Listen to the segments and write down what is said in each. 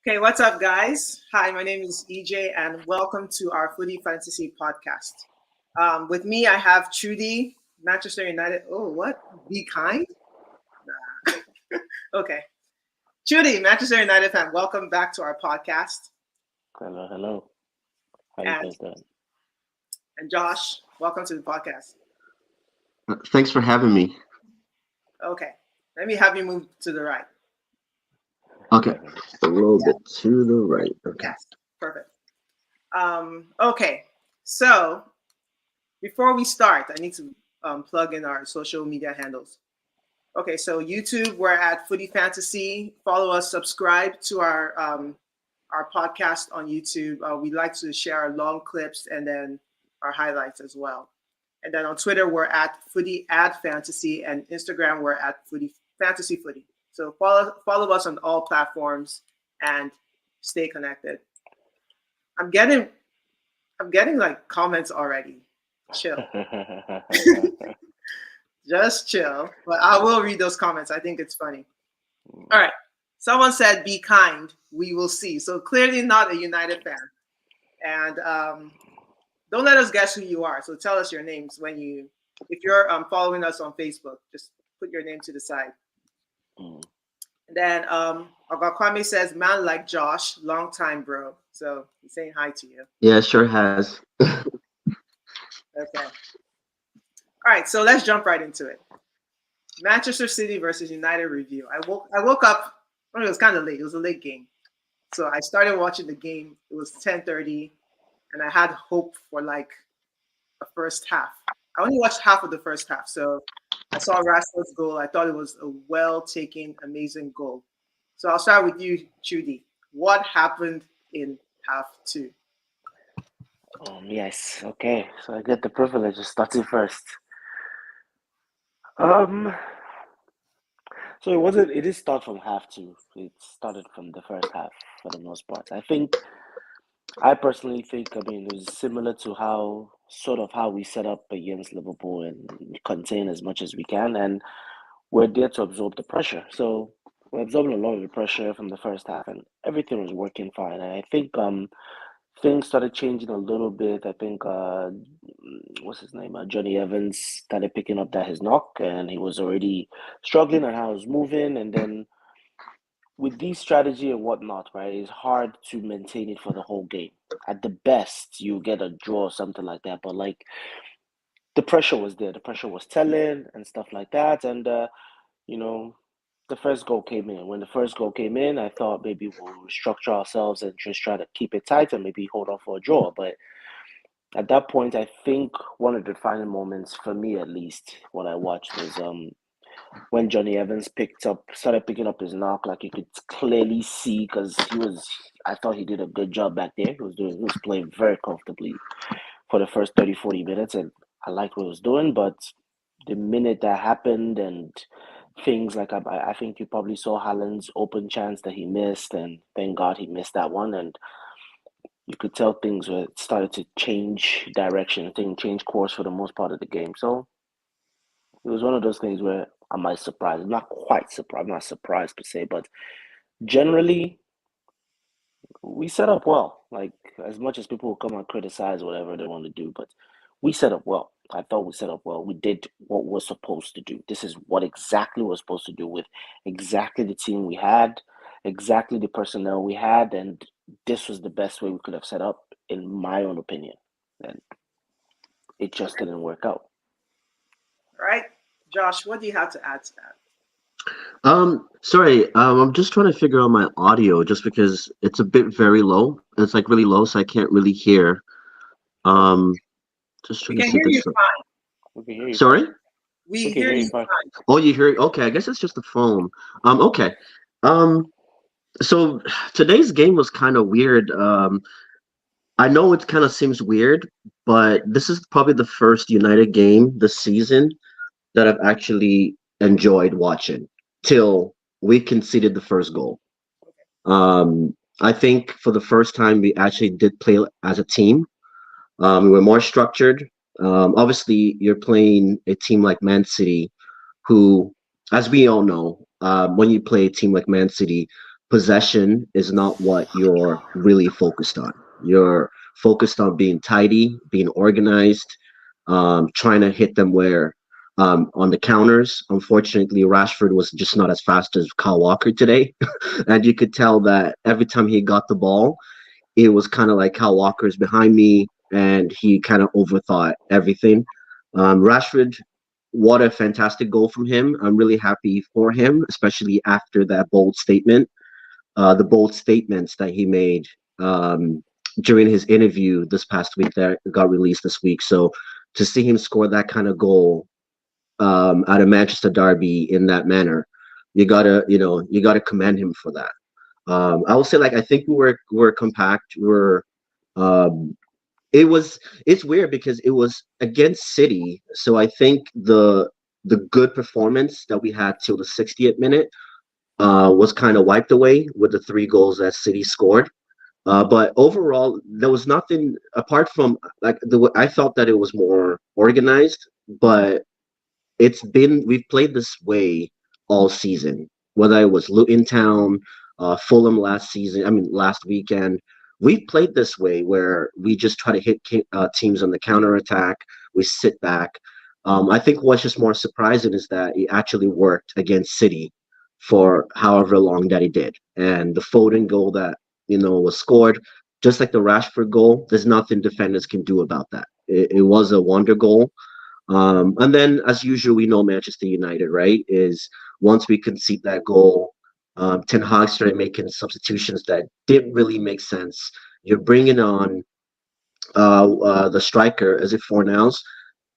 Okay, what's up, guys? Hi, my name is EJ, and welcome to our Footy Fantasy podcast. With me, I have Trudy, Manchester United. Oh, what? Be kind? Okay. Trudy, Manchester United fan, welcome back to our podcast. Hello, hello. How you And guys doing? and Josh, welcome to the podcast. Thanks for having me. Okay, let me have you move to the right. Okay, a little bit to the right. Okay. Yes, perfect. Okay, so before we start, I need to plug in our social media handles. Okay, so YouTube, we're at Footy Fantasy. Follow us, subscribe to our podcast on YouTube. We like to share our long clips and then our highlights as well. And then on Twitter, we're at Footy Ad Fantasy, and Instagram, we're at Footy Fantasy Footy. So follow us on all platforms and stay connected. I'm getting like comments already. Chill. Just chill. But I will read those comments. I think it's funny. All right. Someone said, "Be kind. We will see." So clearly not a United fan. And don't let us guess who you are. So tell us your names if you're following us on Facebook. Just put your name to the side. Mm. And then Agakwame says, "Man like Josh, long time, bro." So he's saying hi to you. Yeah, it sure has. Okay. All right, so let's jump right into it. Manchester City versus United review. I woke up. It was kind of late. It was a late game, so I started watching the game. It was 10:30, and I had hope for like a first half. I only watched half of the first half, so I saw Ratcliff's goal. I thought it was a well-taken, amazing goal. So I'll start with you, Judy. What happened in half two? Yes. Okay. So I get the privilege of starting first. Um. So it wasn't. It did start from half two. It started from the first half for the most part. I personally think. I mean, it was similar to how we set up against Liverpool and contain as much as we can, and we're there to absorb the pressure. So we're absorbing a lot of the pressure from the first half, and everything was working fine. And I think things started changing a little bit. I think what's his name? Johnny Evans started picking up his knock, and he was already struggling on how he was moving. And then with this strategy and whatnot, right, it's hard to maintain it for the whole game. At the best, you get a draw or something like that. But like the pressure was there, the pressure was telling and stuff like that. And you know, the first goal came in. When the first goal came in, I thought maybe we'll restructure ourselves and just try to keep it tight and maybe hold on for a draw. But at that point, I think one of the defining moments for me, at least, what I watched was when Johnny Evans started picking up his knock. Like you could clearly see because I thought he did a good job back there. He was playing very comfortably for the first 30, 40 minutes, and I liked what he was doing. But the minute that happened and things like I think you probably saw Haaland's open chance that he missed, and thank God he missed that one. And you could tell things were started to change direction, change course for the most part of the game. So it was one of those things where I might surprise. I'm not quite surprised. I'm not surprised per se, but generally we set up well. Like as much as people will come and criticize whatever they want to do, but we set up well. I thought we set up well. We did what we're supposed to do. This is what exactly we're supposed to do with exactly the team we had, exactly the personnel we had, and this was the best way we could have set up, in my own opinion. And it just didn't work out. All right, Josh, what do you have to add to that? Sorry. I'm just trying to figure out my audio just because it's a bit very low. It's like really low, so I can't really hear. Um, just We trying to can see hear if you it's. fine. We can hear you Sorry? fine. We We can hear hear you you fine. fine. Oh, you hear? Okay, I guess it's just the phone. Okay. Um, so today's game was kind of weird. I know it kind of seems weird, but this is probably the first United game this season that I've actually enjoyed watching till we conceded the first goal. I think for the first time we actually did play as a team. We were more structured. Obviously, you're playing a team like Man City, who, as we all know, when you play a team like Man City, possession is not what you're really focused on. You're focused on being tidy, being organized, trying to hit them where on the counters. Unfortunately, Rashford was just not as fast as Kyle Walker today, and you could tell that every time he got the ball, it was kind of like Kyle Walker's behind me, and he kind of overthought everything. Rashford, what a fantastic goal from him. I'm really happy for him, especially after that bold statement, the bold statements that he made during his interview this past week that got released this week. So to see him score that kind of goal at a Manchester derby in that manner, you gotta commend him for that. I will say, like, I think we're compact. Um, it's weird because it was against City, so I think the good performance that we had till the 60th minute was kind of wiped away with the three goals that City scored. But overall, there was nothing apart from like I felt that it was more organized, but we've played this way all season. Whether it was Luton Town, Fulham last weekend, we've played this way where we just try to hit teams on the counter attack. We sit back. I think what's just more surprising is that it actually worked against City for however long that it did, and the Foden goal that was scored, just like the Rashford goal. There's nothing defenders can do about that. It was a wonder goal. And then, as usual, we know Manchester United, right? Is once we concede that goal, Ten Hag started making substitutions that didn't really make sense. You're bringing on the striker, as if Fornals,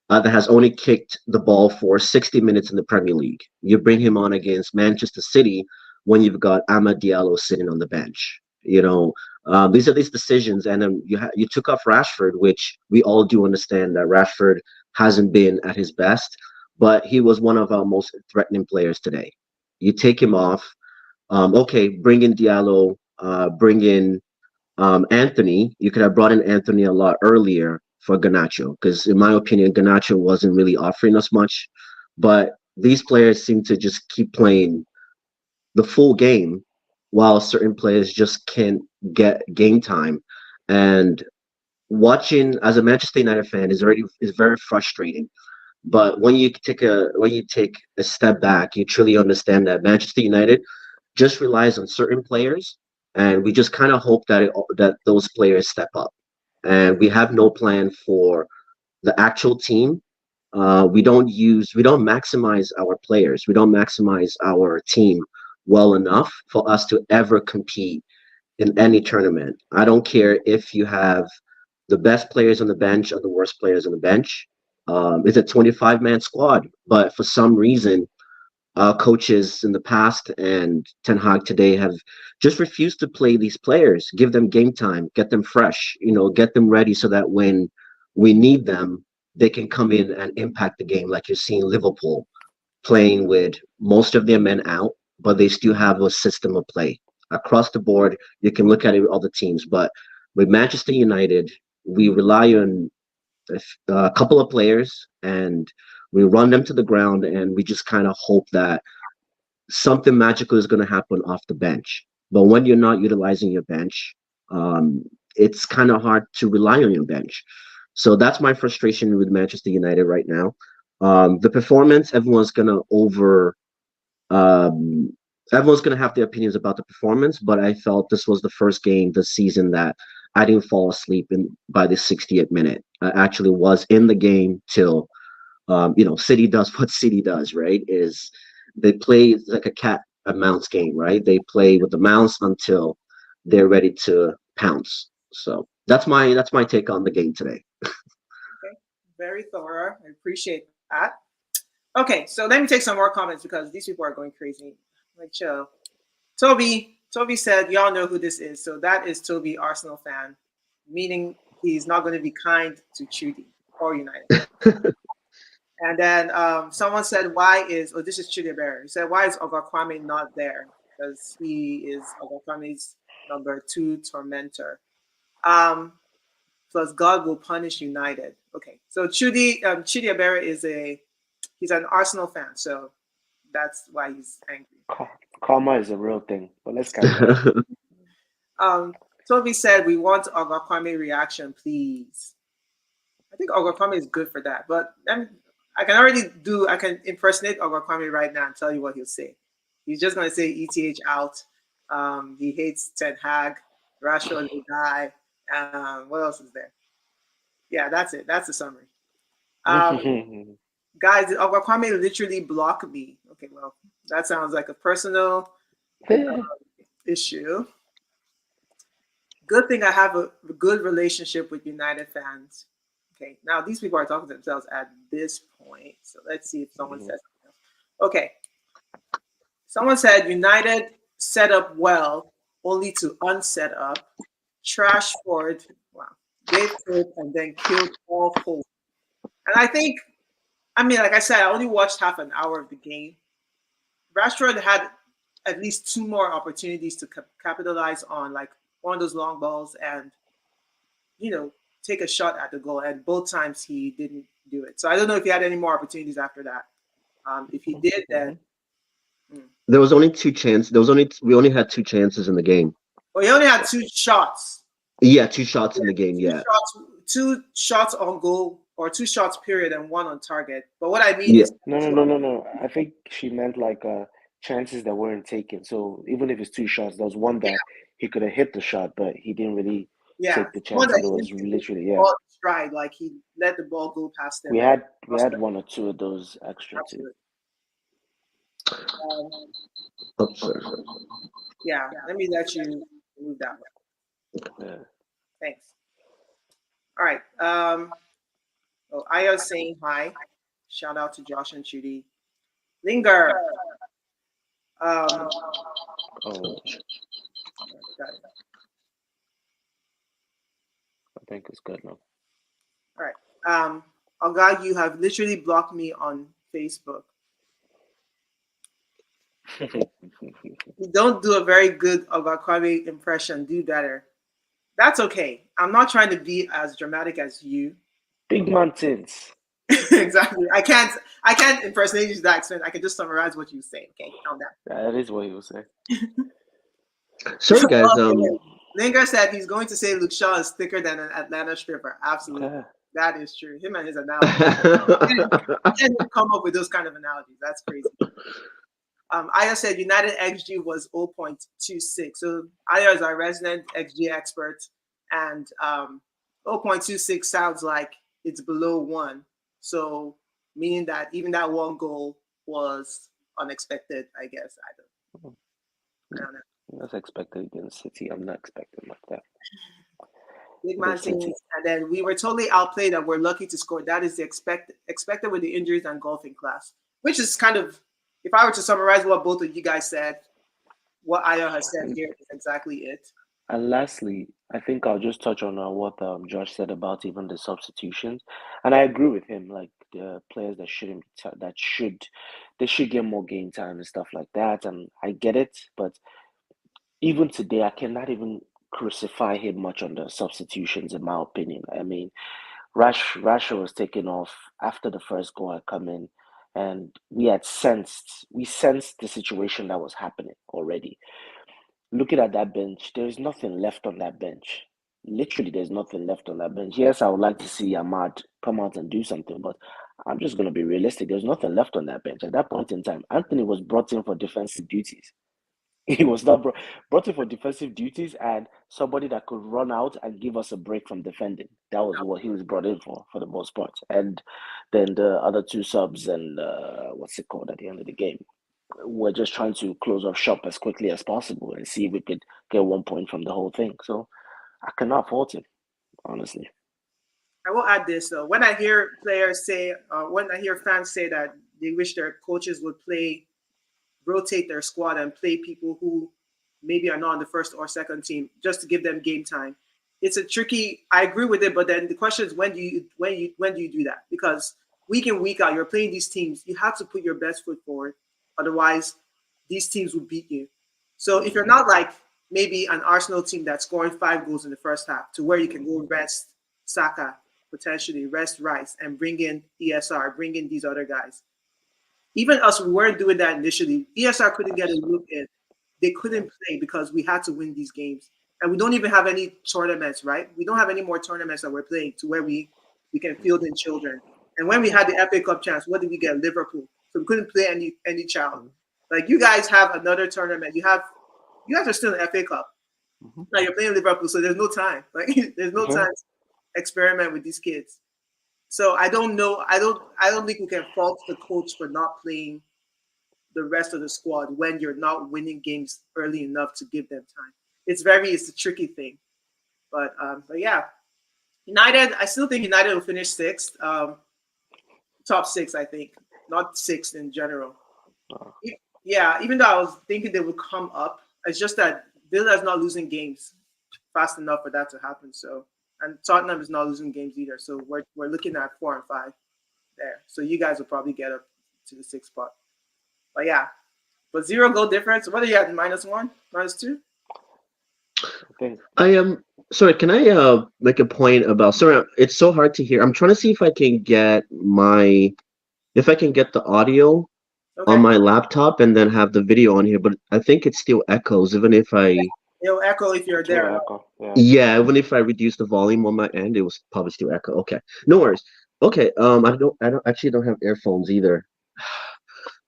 that has only kicked the ball for 60 minutes in the Premier League. You bring him on against Manchester City when you've got Amad Diallo sitting on the bench. These are these decisions, and you took off Rashford, which we all do understand that Rashford hasn't been at his best, but he was one of our most threatening players today. You take him off. Okay, bring in Diallo, bring in Anthony. You could have brought in Anthony a lot earlier for Garnacho, because in my opinion, Garnacho wasn't really offering us much. But these players seem to just keep playing the full game, while certain players just can't get game time. And watching as a Manchester United fan is very frustrating. But when you take a step back, you truly understand that Manchester United just relies on certain players, and we just kind of hope that those players step up. And we have no plan for the actual team. We don't maximize our players. We don't maximize our team well enough for us to ever compete in any tournament. I don't care if you have the best players on the bench or the worst players on the bench. It's a 25-man squad, but for some reason, coaches in the past and Ten Hag today have just refused to play these players, give them game time, get them fresh, get them ready so that when we need them, they can come in and impact the game, like you're seeing Liverpool playing with most of their men out, but they still have a system of play. Across the board, you can look at it with other teams, but with Manchester United, we rely on a couple of players and we run them to the ground, and we just kind of hope that something magical is going to happen off the bench. But when you're not utilizing your bench, it's kind of hard to rely on your bench. So that's my frustration with Manchester United right now. The performance, um, everyone's gonna have their opinions about the performance, but I felt this was the first game this season that I didn't fall asleep in by the 60th minute. I actually was in the game till City does what City does, right? Is they play like a cat and mouse game, right? They play with the mouse until they're ready to pounce. So that's my take on the game today. Okay, very thorough. I appreciate that. Okay, so let me take some more comments because these people are going crazy. Like, chill. Toby said, y'all know who this is. So that is Toby, Arsenal fan, meaning he's not going to be kind to Chudi or United. And then someone said, this is Chudi Bear. He said, why is Ogakwame not there? Because he is Ogakwame's #2 tormentor. Plus, God will punish United. Okay, so Chudi Abera he's an Arsenal fan, so that's why he's angry. Karma is a real thing. But let's carry on. Toby said we want Ogakwame reaction, please. I think Ogakwame is good for that, but I can impersonate Ogakwame right now and tell you what he'll say. He's just going to say ETH out. He hates Ten Hag. Rashford will die. What else is there? Yeah, that's it. That's the summary. Guys, did Ogakwame literally block me? Okay, well, that sounds like a personal issue. Good thing I have a good relationship with United fans. Okay, now these people are talking to themselves at this point. So let's see if someone says something else. Okay. Someone said United set up well, only to unset up. Trash Ford, wow, gave hope and then killed all hope. And like I said, I only watched half an hour of the game. Rashford had at least 2 more opportunities to capitalize on, like one of those long balls and, take a shot at the goal. And both times he didn't do it. So I don't know if he had any more opportunities after that. If he did, then there was only 2 chances. We only had 2 chances in the game. Well, he only had 2 shots. Yeah, 2 shots in the game. Yeah, 2 shots on goal or 2 shots period and 1 on target. But what I mean is no. I think she meant like chances that weren't taken. So even if it's 2 shots, there was one that he could have hit the shot, but he didn't really take the chance. It was literally stride, like he let the ball go past him. We had 1 or 2 of those extra too. Yeah, let me let you move that way. Yeah. Thanks. All right. Aya's saying hi. Shout out to Josh and Judy. Linger. Oh. I think it's good now. All right. Oh God, you have literally blocked me on Facebook. You don't do a very good Ogakwame impression. Do better. That's okay. I'm not trying to be as dramatic as you. Big mountains. Exactly. I can't impersonate you to that extent. I can just summarize what you say. Okay, calm down. That is what he was saying. Sorry, guys. Linger said he's going to say Luke Shaw is thicker than an Atlanta stripper. Absolutely. Okay. That is true. Him and his analogies. I can't come up with those kind of analogies. That's crazy. Aya said United XG was 0.26. So Aya is our resident XG expert, and 0.26 sounds like it's below 1. So meaning that even that 1 goal was unexpected, I guess. I don't know. That's expected against City. I'm not expecting like that. Big man things, and then we were totally outplayed and we're lucky to score. That is the expected with the injuries and golfing class, which is kind of, if I were to summarize what both of you guys said, what Aya has said here is exactly it. And lastly, I think I'll just touch on what Josh said about even the substitutions, and I agree with him. Like the players that shouldn't be they should get more game time and stuff like that. And I get it, but even today, I cannot even crucify him much on the substitutions, in my opinion. I mean, Rasha was taken off after the first goal had come in, and we sensed the situation that was happening already. Looking at that bench, there is nothing left on that bench. Literally, there's nothing left on that bench. Yes, I would like to see Ahmad come out and do something, but I'm just going to be realistic. There's nothing left on that bench. At that point in time, Anthony was brought in for defensive duties. He was not brought in for defensive duties and somebody that could run out and give us a break from defending. That was what he was brought in for the most part. And then the other 2 subs and what's it called at the end of the game, we're just trying to close off shop as quickly as possible and see if we could get 1 point from the whole thing. So I cannot fault him, honestly. I will add this though. When I hear players say, when I hear fans say that they wish their coaches would rotate their squad and play people who maybe are not on the first or second team just to give them game time. It's a tricky. I agree with it, but then the question is when do you do that? Because week in, week out, you're playing these teams. You have to put your best foot forward. Otherwise, these teams will beat you. So if you're not like maybe an Arsenal team that's scoring 5 goals in the first half, to where you can go rest Saka, potentially rest Rice, and bring in ESR, bring in these other guys. Even us, we weren't doing that initially. ESR couldn't get a look in. They couldn't play because we had to win these games. And we don't even have any tournaments, right? We don't have any more tournaments that we're playing to where we can field in children. And when we had the FA Cup chance, what did we get? Liverpool. So we couldn't play any child. Like you guys have another tournament. You guys are still in the FA Cup. Mhm. Now you're playing Liverpool, so there's no time. Like there's no Yeah. time to experiment with these kids. So I don't know. I don't think we can fault the coach for not playing the rest of the squad when you're not winning games early enough to give them time. It's a tricky thing. But yeah, United. I still think United will finish sixth, top six. I think not sixth in general. Uh, Yeah, even though I was thinking they would come up, it's just that Villa is not losing games fast enough for that to happen. So, and Tottenham is not losing games either. So we're looking at 4 and 5 there. So you guys will probably get up to the sixth spot. But yeah, but 0 goal difference. What are you at? -1, -2? I think I am sorry. Can I make a point about? Sorry, it's so hard to hear. I'm trying to see if I can get the audio on Okay. my laptop and then have the video on here, but I think it still echoes even if I It'll echo if you're it's gonna there. echo. Yeah. yeah, even if I reduce the volume on my end, it was probably still echo. Okay, no worries. Okay, I don't have earphones either.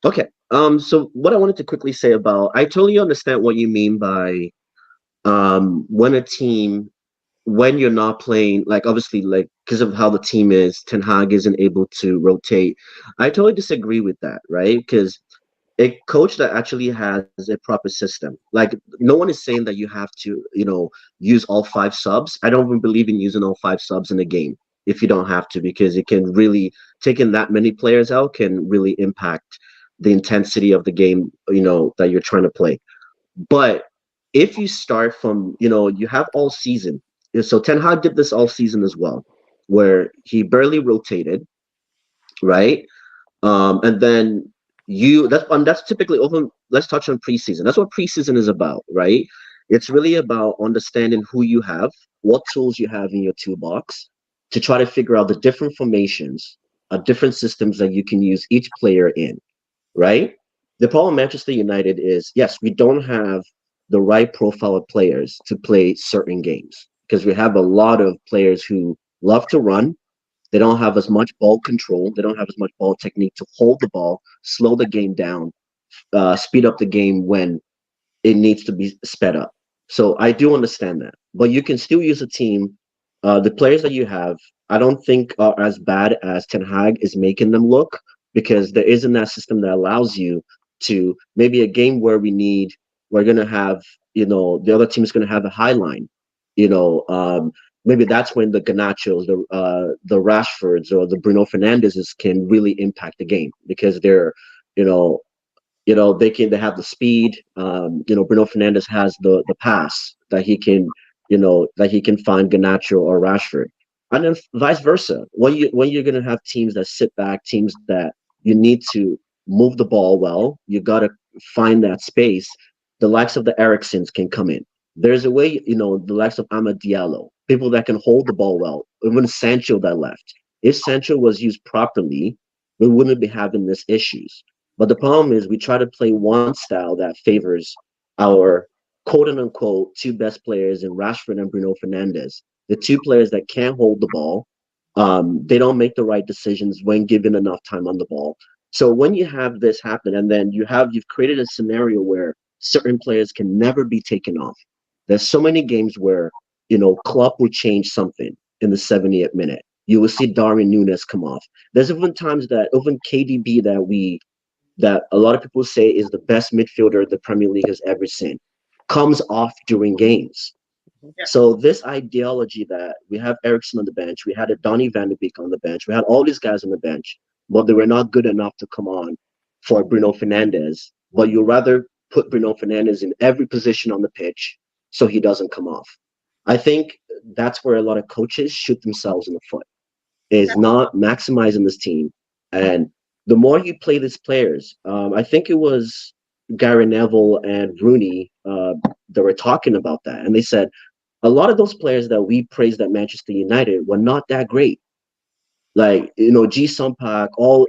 Okay, so what I wanted to quickly say about I totally understand what you mean by when a team when you're not playing, like obviously, like because of how the team is, Ten Hag isn't able to rotate. I totally disagree with that, right? Because a coach that actually has a proper system, like no one is saying that you have to, use all five subs. I don't even believe in using all five subs in a game if you don't have to, because it can really taking that many players out can really impact the intensity of the game, that you're trying to play. But if you start from, you have all season. So Ten Hag did this all season as well, where he barely rotated, right? And then that's typically over. Let's touch on preseason. That's what preseason is about, right? It's really about understanding who you have, what tools you have in your toolbox to try to figure out the different formations, different systems that you can use each player in, right? The problem with Manchester United is, yes, we don't have the right profile of players to play certain games because we have a lot of players who love to run. They don't have as much ball control. They don't have as much ball technique to hold the ball, slow the game down, speed up the game when it needs to be sped up. So I do understand that, but you can still use a team. The players that you have, I don't think are as bad as Ten Hag is making them look, because there isn't that system that allows you to maybe a game where we're gonna have, the other team is gonna have a high line, you know, um, maybe that's when the Ganachos, the Rashfords, or the Bruno Fernandezes can really impact the game because they're, you know, they have the speed. Bruno Fernandez has the pass that he can find Ganacho or Rashford, and then vice versa. When you're gonna have teams that sit back, teams that you need to move the ball well, you gotta find that space. The likes of the Ericssons can come in. There's a way, the likes of Amad Diallo, people that can hold the ball well. Even Sancho that left. If Sancho was used properly, we wouldn't be having these issues. But the problem is we try to play one style that favors our quote unquote two best players in Rashford and Bruno Fernandes. The two players that can't hold the ball. They don't make the right decisions when given enough time on the ball. So when you have this happen, and then you've created a scenario where certain players can never be taken off. There's so many games where Klopp will change something in the 70th minute. You will see Darwin Nunes come off. There's even times that even KDB that a lot of people say is the best midfielder the Premier League has ever seen, comes off during games. Yeah. So this ideology that we have Ericsson on the bench, we had a Donny van de Beek on the bench, we had all these guys on the bench, but they were not good enough to come on for Bruno Fernandes. But you rather put Bruno Fernandes in every position on the pitch so he doesn't come off. I think that's where a lot of coaches shoot themselves in the foot, is not maximizing this team. And the more you play these players, I think it was Gary Neville and Rooney that were talking about that. And they said a lot of those players that we praised at Manchester United were not that great. Like, G Sumpak, all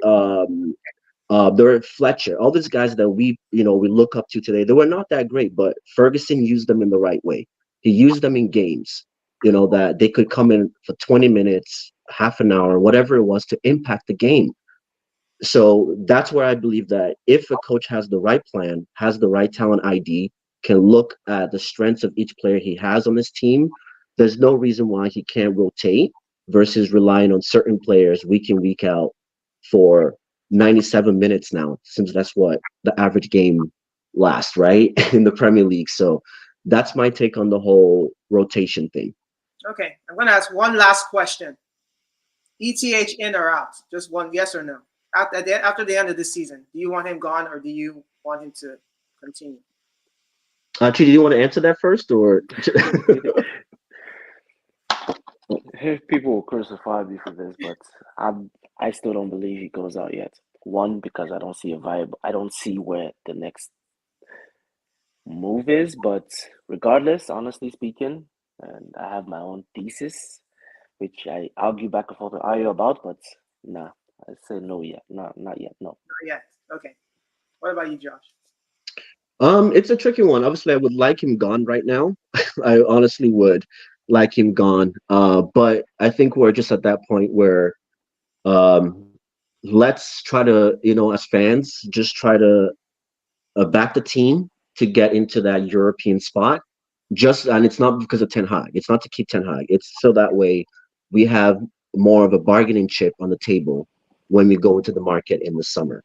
There were Fletcher, all these guys that we look up to today. They were not that great, but Ferguson used them in the right way. He used them in games, that they could come in for 20 minutes, half an hour, whatever it was, to impact the game. So that's where I believe that if a coach has the right plan, has the right talent ID, can look at the strengths of each player he has on this team, there's no reason why he can't rotate versus relying on certain players week in, week out for 97 minutes now, since that's what the average game lasts, right? In the Premier League. So that's my take on the whole rotation thing. Okay, I'm gonna ask one last question. ETH in or out? Just one, yes or no. After the end of the season, do you want him gone or do you want him to continue? Chi, do you want to answer that first, or? People will crucify me for this, but I still don't believe he goes out yet. One, because I don't see a vibe. I don't see where the next move is. But regardless, honestly speaking, and I have my own thesis, which I argue back and forth with Ayo about, but nah, I say no yet. Not yet. No. Not yet. Okay. What about you, Josh? It's a tricky one. Obviously, I would like him gone right now. I honestly would like him gone. But I think we're just at that point where um let's try to, as fans, just try to back the team to get into that European spot. And it's not because of Ten Hag. It's not to keep Ten Hag. It's so that way we have more of a bargaining chip on the table when we go into the market in the summer.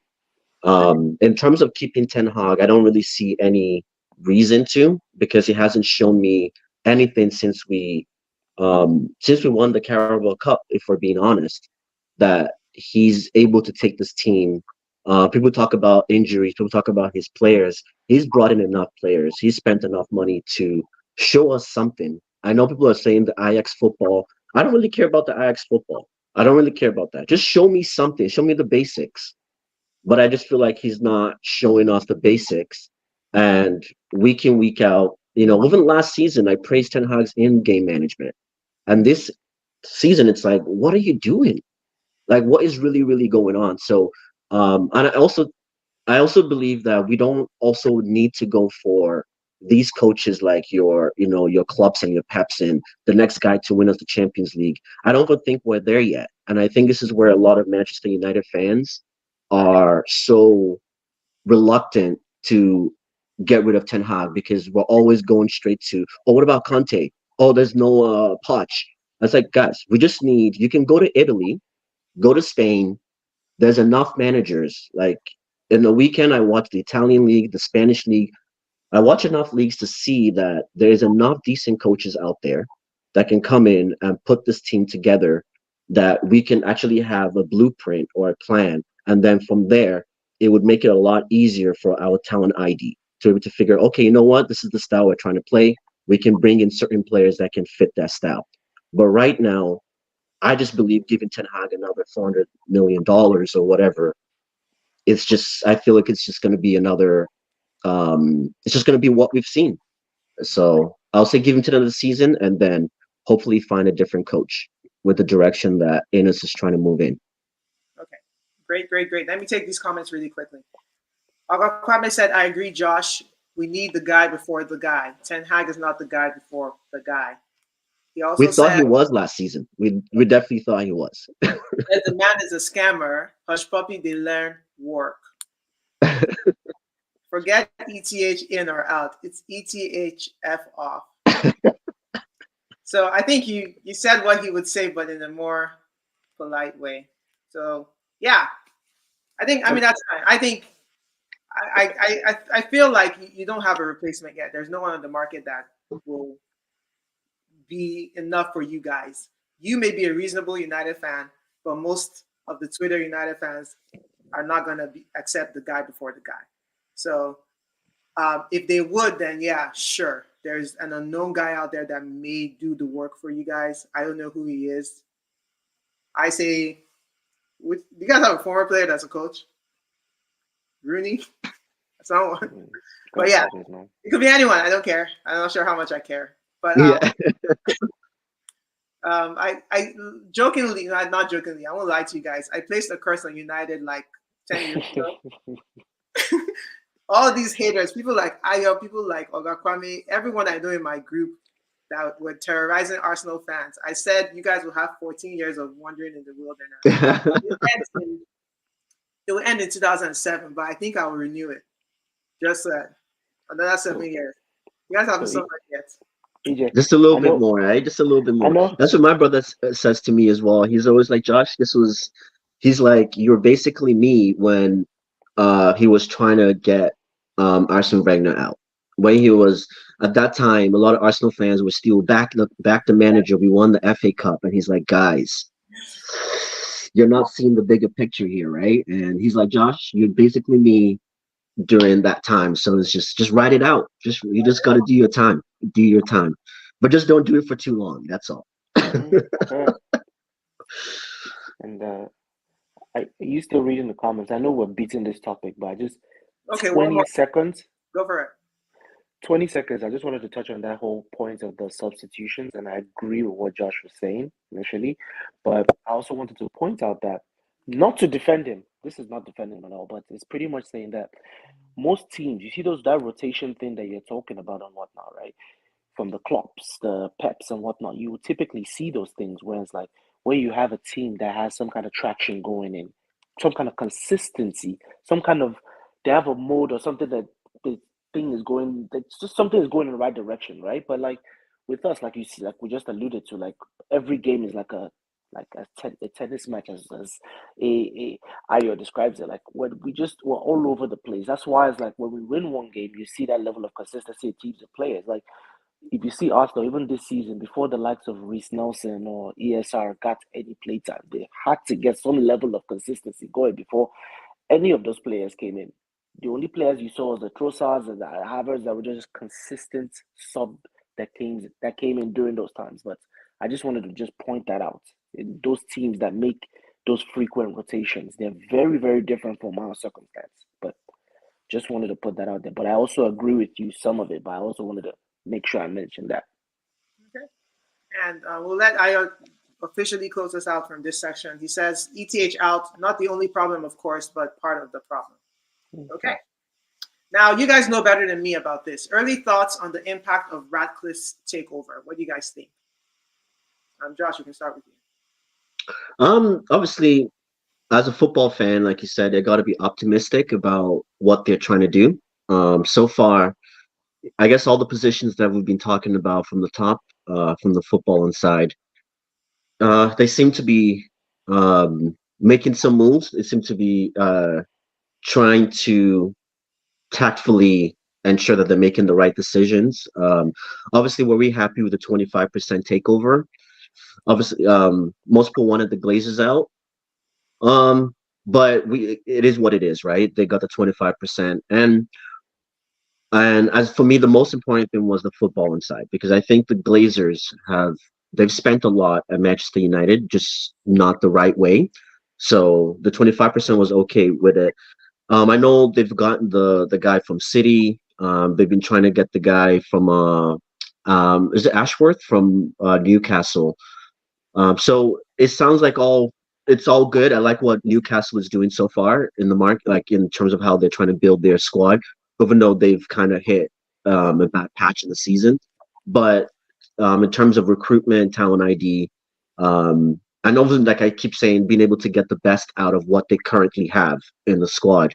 In terms of keeping Ten Hag, I don't really see any reason to, because he hasn't shown me anything since we won the Carabao Cup, if we're being honest, that he's able to take this team. People talk about injuries, people talk about his players. He's brought in enough players. He's spent enough money to show us something. I know people are saying the Ajax football. I don't really care about the Ajax football. I don't really care about that. Just show me something. Show me the basics. But I just feel like he's not showing off the basics. And week in, week out, even last season, I praised Ten Hag's in-game management. And this season, it's like, what are you doing? Like, what is really, really going on? So, and I also believe that we don't also need to go for these coaches like your clubs and your Peps and the next guy to win us the Champions League. I don't think we're there yet. And I think this is where a lot of Manchester United fans are so reluctant to get rid of Ten Hag, because we're always going straight to, oh, what about Conte? Oh, there's no Poch. I was like, guys, you can go to Italy, go to Spain. There's enough managers. Like in the weekend, I watched the Italian league, the Spanish league. I watch enough leagues to see that there's enough decent coaches out there that can come in and put this team together, that we can actually have a blueprint or a plan. And then from there, it would make it a lot easier for our talent ID to be able to figure, okay, you know what? This is the style we're trying to play. We can bring in certain players that can fit that style. But right now, I just believe giving Ten Hag another $400 million or whatever, I feel like it's just going to be another, it's just going to be what we've seen. So I'll say give him to the end of the season, and then hopefully find a different coach with the direction that Innes is trying to move in. Okay. Great. Let me take these comments really quickly. Kwame said, I agree, Josh. We need the guy before the guy. Ten Hag is not the guy before the guy. He also We thought said he was last season. We definitely thought he was. that the man is a scammer. Hush puppy, they learn work. Forget ETH in or out. It's ETHF off. So I think you said what he would say, but in a more polite way. So yeah, I mean that's fine. I think I feel like you don't have a replacement yet. There's no one on the market that will be enough for you guys. You may be a reasonable United fan, but most of the Twitter United fans are not going to accept the guy before the guy. So if they would, then yeah, sure. There's an unknown guy out there that may do the work for you guys. I don't know who he is. I say, do you guys have a former player that's a coach? Rooney? Someone. But yeah, it could be anyone. I don't care. I'm not sure how much I care. But I jokingly, not jokingly, I won't lie to you guys. I placed a curse on United like 10 years ago. All of these haters, people like Ayo, people like Ogakwame, everyone I know in my group that were terrorizing Arsenal fans. I said, you guys will have 14 years of wandering in the wilderness. It will end in 2007, but I think I will renew it. Just another 7 years. You guys haven't So, suffered yet. EJ, Just a little I bit know, more, right? Just a little bit I more. know. That's what my brother says to me as well. He's always like, Josh, he's like, you're basically me when he was trying to get Arsene Wenger out. When he was at that time, a lot of Arsenal fans were still back the manager. We won the FA Cup, and he's like, guys, you're not seeing the bigger picture here, right? And he's like, Josh, you're basically me during that time. So it's just write it out. You just got to do your time. Do your time, but just don't do it for too long. That's all. Mhm, yeah. And I you still reading the comments. I know we're beating this topic, but I just Okay, one 20 more. seconds. Go for it. 20 seconds. I just wanted to touch on that whole point of the substitutions, and I agree with what Josh was saying initially. But I also wanted to point out that not to defend him. This is not defending him at all, but it's pretty much saying that most teams, you see that rotation thing that you're talking about and whatnot, right? From the Klopps, the Peps, and whatnot, you would typically see those things where it's like where you have a team that has some kind of traction going in, some kind of consistency, some kind of they have a mode or something that the thing is going, that's just something is going in the right direction, right? But like with us, like you see, like we just alluded to, like every game is like a tennis match as a Ayo describes it. Like when we're all over the place. That's why it's like when we win one game, you see that level of consistency in teams and players. Like if you see Arsenal, even this season, before the likes of Reece Nelson or ESR got any playtime, they had to get some level of consistency going before any of those players came in. The only players you saw was the Trossards and the Havertz that were just consistent sub that came in during those times. But I just wanted to just point that out. In those teams that make those frequent rotations, they're very, very different from our circumstance. But just wanted to put that out there. But I also agree with you some of it, but I also wanted to make sure I mention that. Okay. And we'll let Ayo officially close us out from this section. He says, ETH out, not the only problem, of course, but part of the problem. Okay. Now, you guys know better than me about this. Early thoughts on the impact of Ratcliffe's takeover. What do you guys think? Josh, we can start with you. Obviously, as a football fan, like you said, they got to be optimistic about what they're trying to do. So far, I guess all the positions that we've been talking about from the top, from the football inside, they seem to be making some moves. They seem to be trying to tactfully ensure that they're making the right decisions. Obviously, were we happy with the 25% takeover? Obviously, most people wanted the Glazers out. But it is what it is, right? They got the 25%. And as for me, the most important thing was the football inside because I think the Glazers they've spent a lot at Manchester United, just not the right way. So the 25% was okay with it. I know they've gotten the guy from City. They've been trying to get the guy from is it Ashworth from Newcastle. So it sounds like it's all good. I like what Newcastle is doing so far in the market, like in terms of how they're trying to build their squad, even though they've kind of hit a bad patch in the season. But in terms of recruitment, talent ID, and also like I keep saying, being able to get the best out of what they currently have in the squad.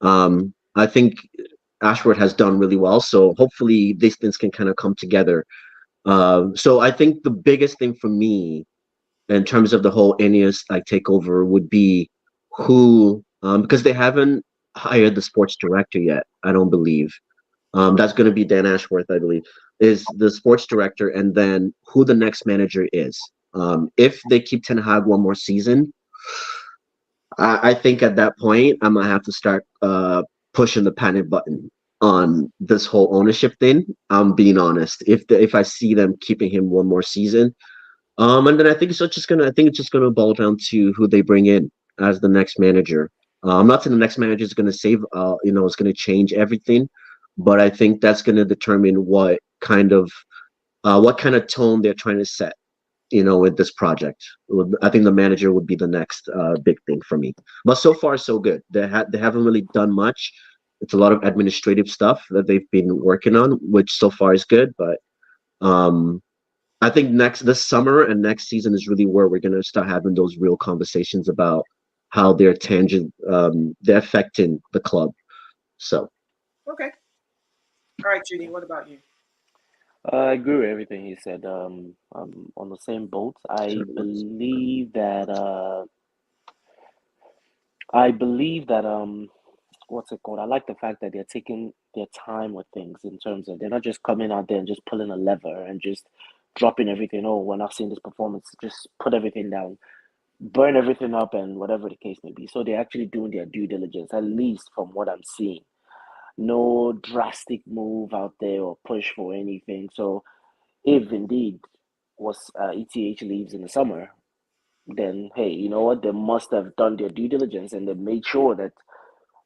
I think Ashworth has done really well. So hopefully these things can kind of come together. So I think the biggest thing for me in terms of the whole Ineos like takeover would be who because they haven't hired the sports director yet, I don't believe. That's going to be Dan Ashworth, I believe, is the sports director, and then who the next manager is. If they keep Ten Hag one more season, I think at that point I'm gonna have to start pushing the panic button on this whole ownership thing. I'm being honest. If I see them keeping him one more season, and then I think it's just gonna boil down to who they bring in as the next manager. I'm not saying the next manager is gonna it's gonna change everything, but I think that's gonna determine what kind of tone they're trying to set with this project. I think the manager would be the next big thing for me. But so far, so good. They haven't really done much. It's a lot of administrative stuff that they've been working on, which so far is good. But um, I think this summer and next season is really where we're gonna start having those real conversations about how they're affecting the club. So Okay. All right, Judy. What about you? I agree with everything he said. I'm on the same boat. I believe that what's it called? I like the fact that they're taking their time with things in terms of they're not just coming out there and just pulling a lever and just dropping everything. Oh, we're not seeing this performance. Just put everything down, burn everything up, and whatever the case may be. So they're actually doing their due diligence, at least from what I'm seeing. No drastic move out there or push for anything. So if indeed was ETH leaves in the summer, then hey, you know what? They must have done their due diligence and they made sure that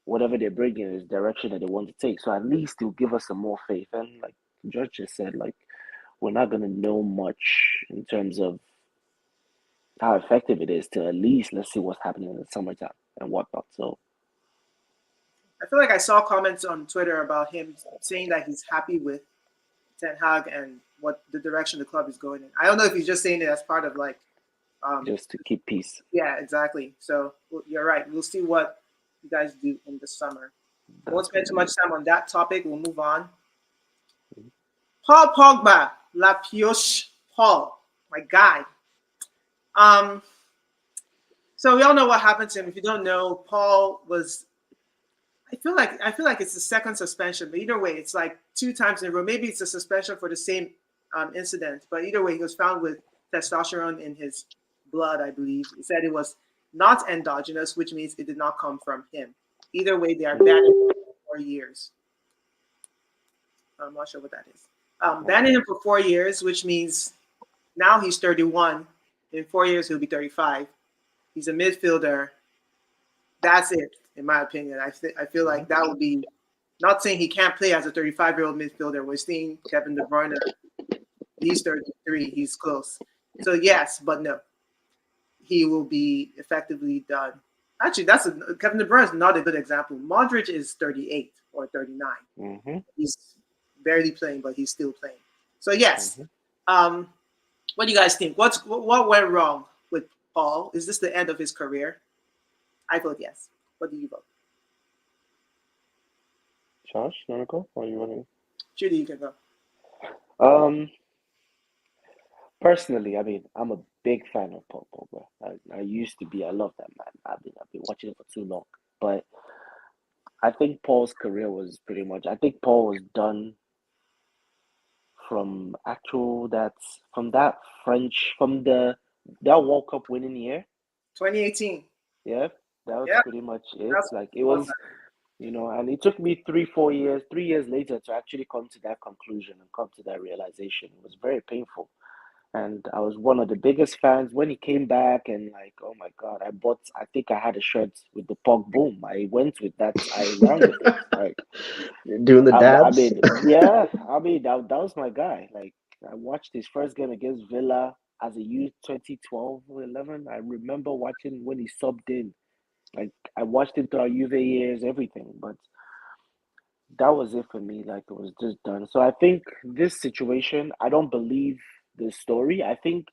whatever they're bringing is direction that they want to take. So at least it'll give us some more faith. And like George just said, like we're not gonna know much in terms of how effective it is till at least let's see what's happening in the summertime and whatnot. So I feel like I saw comments on Twitter about him saying that he's happy with Ten Hag and what the direction the club is going in. I don't know if he's just saying it as part of like, just to keep peace. yeah, exactly. So you're right. We'll see what you guys do in the summer. I won't spend too much time on that topic. We'll move on. Paul Pogba, La Pioche Paul, my guy. Um, so we all know what happened to him. If you don't know, Paul was. I feel like it's the second suspension, but either way, it's like 2 times in a row. Maybe it's a suspension for the same incident, but either way, he was found with testosterone in his blood. I believe he said it was not endogenous, which means it did not come from him. Either way, they are banning him for 4 years. I'm not sure what that is. Banning him for 4 years, which means now he's 31. In 4 years, he'll be 35. He's a midfielder. That's it, in my opinion. I feel like that would be not saying he can't play as a 35-year-old midfielder. We're seeing Kevin De Bruyne. He's 33. He's close. So yes, but no. He will be effectively done. Actually, Kevin De Bruyne is not a good example. Modric is 38 or 39. Mm-hmm. He's barely playing, but he's still playing. So yes. What do you guys think? What went wrong with Paul? Is this the end of his career? I vote yes. What do you vote? Josh, you wanna go? Or you wanna? Judy, you can go. Personally, I mean, I'm a big fan of Paul Pogba. I used to be. I love that man. I've been watching it for too long. But I think Paul's career was pretty much. I think Paul was done from that French from that World Cup winning year. 2018. Yeah, that was Yeah, pretty much it. that's Like it was, and it took me 3 years later to actually come to that conclusion and come to that realization. It was very painful. And I was one of the biggest fans when he came back and like, oh my God, I think I had a shirt with the Pog Boom. I went with that, I ran with it. Like doing the I dabs. mean, yeah, I mean that was my guy. Like I watched his first game against Villa as a youth 2012 or 11. I remember watching when he subbed in. Like I watched him through our Juve years, everything, but that was it for me. Like it was just done. So I think this situation, I don't believe the story. I think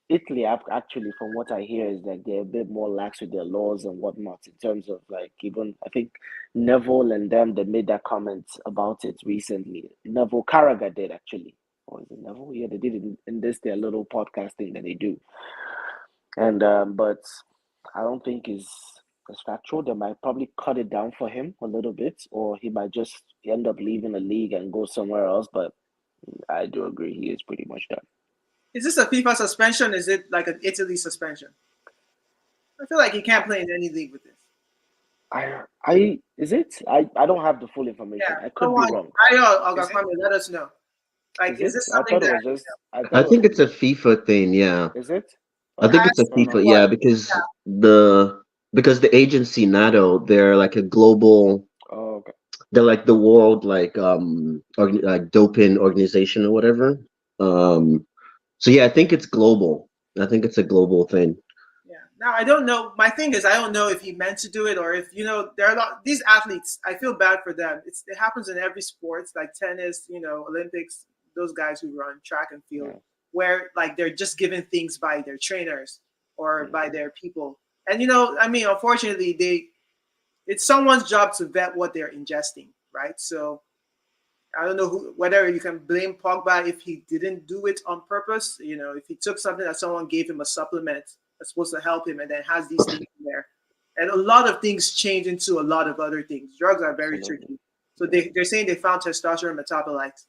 Italy, actually, from what I hear, is like they're a bit more lax with their laws and whatnot in terms of like even I think Neville and them they made that comment about it recently. Neville Carragher did actually, or is it Neville? Yeah, they did in this their little podcast thing that they do, and but I don't think is factual. They might probably cut it down for him a little bit, or he might just end up leaving the league and go somewhere else. But I do agree he is pretty much done. Is this a FIFA suspension? Is it like an Italy suspension? I feel like he can't play in any league with this. I is it? I don't have the full information. Yeah, I could be wrong. I know. Is it? Let us know. Like, is Is this it? I something thought it that was just. I I thought it think was. it's a FIFA thing. Yeah, Is it? I it think Okay. has it's a to be FIFA. what? Yeah, because the agency NATO, they're like a global. Oh, okay. They're like the world like like doping organization or whatever. Um, So yeah, I think it's global. I think it's a global thing. Yeah. Now I don't know. My thing is I don't know if he meant to do it or if there are a lot these athletes. I feel bad for them. It happens in every sports like tennis, Olympics. Those guys who run track and field, Yeah. where like they're just given things by their trainers or by Hmm. their people. And I mean, unfortunately, it's someone's job to vet what they're ingesting, right? So I don't know whether you can blame Pogba if he didn't do it on purpose. If he took something that someone gave him a supplement that's supposed to help him, and then has these things in there, and a lot of things change into a lot of other things. Drugs are very Absolutely. tricky. So Yeah. they're saying they found testosterone metabolites.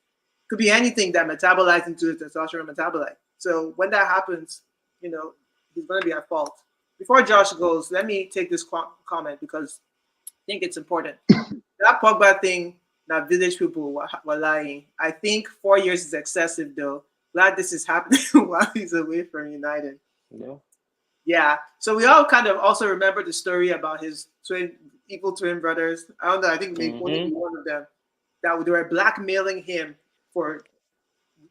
Could be anything that metabolites into a testosterone metabolite. So when that happens, you know, he's going to be at fault. Before Yeah. Josh goes, let me take this comment because I think it's important. That Pogba thing, that village people were lying. I think 4 years is excessive, though. Glad this is happening while he's away from United. Yeah. Yeah. So we all kind of also remember the story about his evil twin brothers. I don't know. I think maybe only Hmm. one of them that they were blackmailing him for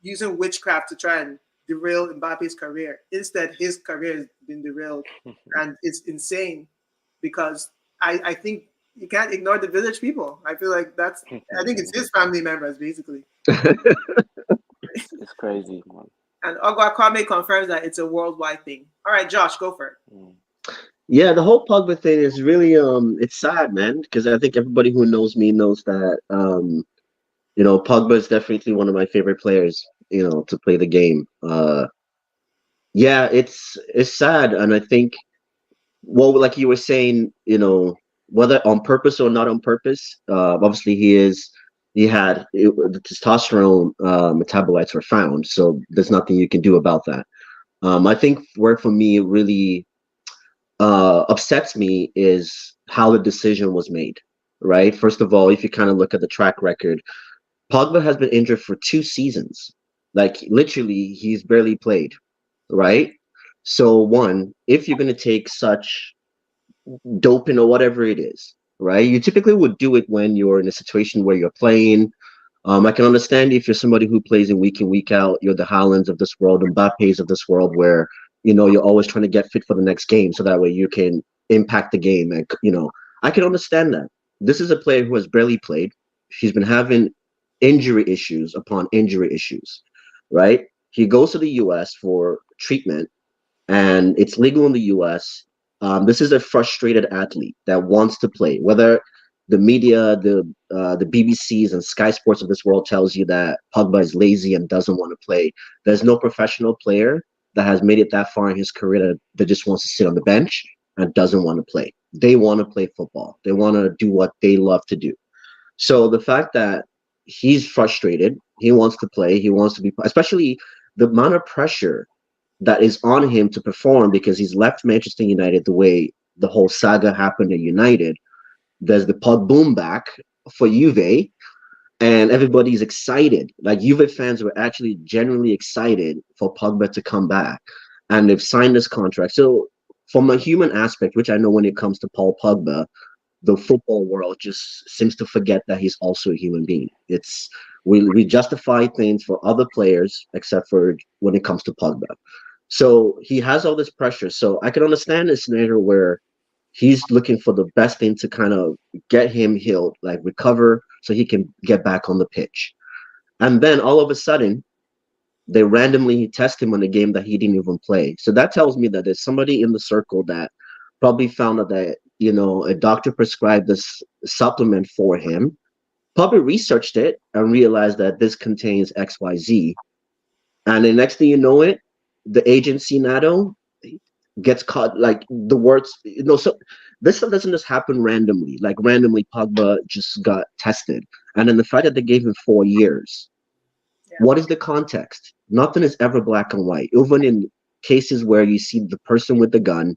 using witchcraft to try and derail Mbappe's career. Instead, his career has been derailed, and it's insane because I think you can't ignore the village people. I feel like I think it's his family members basically. It's crazy, man. And Ogwa Kwame confirms that it's a worldwide thing. All right, Josh, go for it. Mm. Yeah, the whole Pogba thing is really it's sad, man, because I think everybody who knows me knows that Pogba is definitely one of my favorite players, to play the game. Yeah, it's sad, and I think, well, like you were saying, whether on purpose or not on purpose, obviously the testosterone metabolites were found, so there's nothing you can do about that. I think where for me it really upsets me is how the decision was made. Right. First of all, if you kind of look at the track record, Pogba has been injured for 2 seasons. Like literally, he's barely played. Right. So one, if you're going to take such doping or whatever it is, right? You typically would do it when you're in a situation where you're playing. I can understand if you're somebody who plays in week out, you're the Haalands of this world, Mbappe's of this world, where you're always trying to get fit for the next game, so that way you can impact the game. And I can understand that. This is a player who has barely played. He's been having injury issues upon injury issues, right? He goes to the U.S. for treatment, and it's legal in the U.S. This is a frustrated athlete that wants to play. Whether the media, the BBCs and Sky Sports of this world tells you that Pogba is lazy and doesn't want to play, there's no professional player that has made it that far in his career that just wants to sit on the bench and doesn't want to play. They want to play football. They want to do what they love to do. So the fact that he's frustrated, he wants to play, he wants to be, especially the amount of pressure that is on him to perform because he's left Manchester United the way the whole saga happened at United. There's the Pog boom back for Juve, and everybody's excited. Like Juve fans were actually genuinely excited for Pogba to come back, and they've signed this contract. So, from a human aspect, which I know when it comes to Paul Pogba, the football world just seems to forget that he's also a human being. It's we justify things for other players except for when it comes to Pogba. So he has all this pressure. So I can understand a scenario where he's looking for the best thing to kind of get him healed, like recover so he can get back on the pitch. And then all of a sudden, they randomly test him on a game that he didn't even play. So that tells me that there's somebody in the circle that probably found out that, a doctor prescribed this supplement for him, probably researched it and realized that this contains XYZ. And the next thing you know it, the agency NATO gets caught like the words, so this stuff doesn't just happen randomly. Like randomly Pogba just got tested. And then the fact that they gave him 4 years. Yeah. What is the context? Nothing is ever black and white. Even in cases where you see the person with the gun,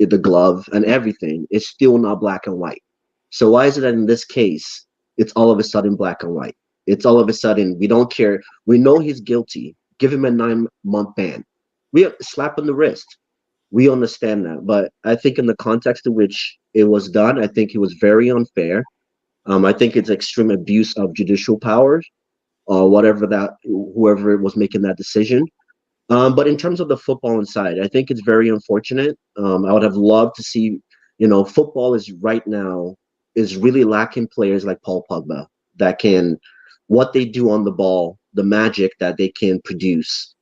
the glove, and everything, it's still not black and white. So why is it that in this case, it's all of a sudden black and white? It's all of a sudden, we don't care. We know he's guilty. Give him a 9-month ban. We have a slap on the wrist. We understand that. But I think in the context in which it was done, I think it was very unfair. I think it's extreme abuse of judicial powers or whatever whoever was making that decision. But in terms of the football inside, I think it's very unfortunate. I would have loved to see, football is right now is really lacking players like Paul Pogba that can, what they do on the ball, the magic that they can produce,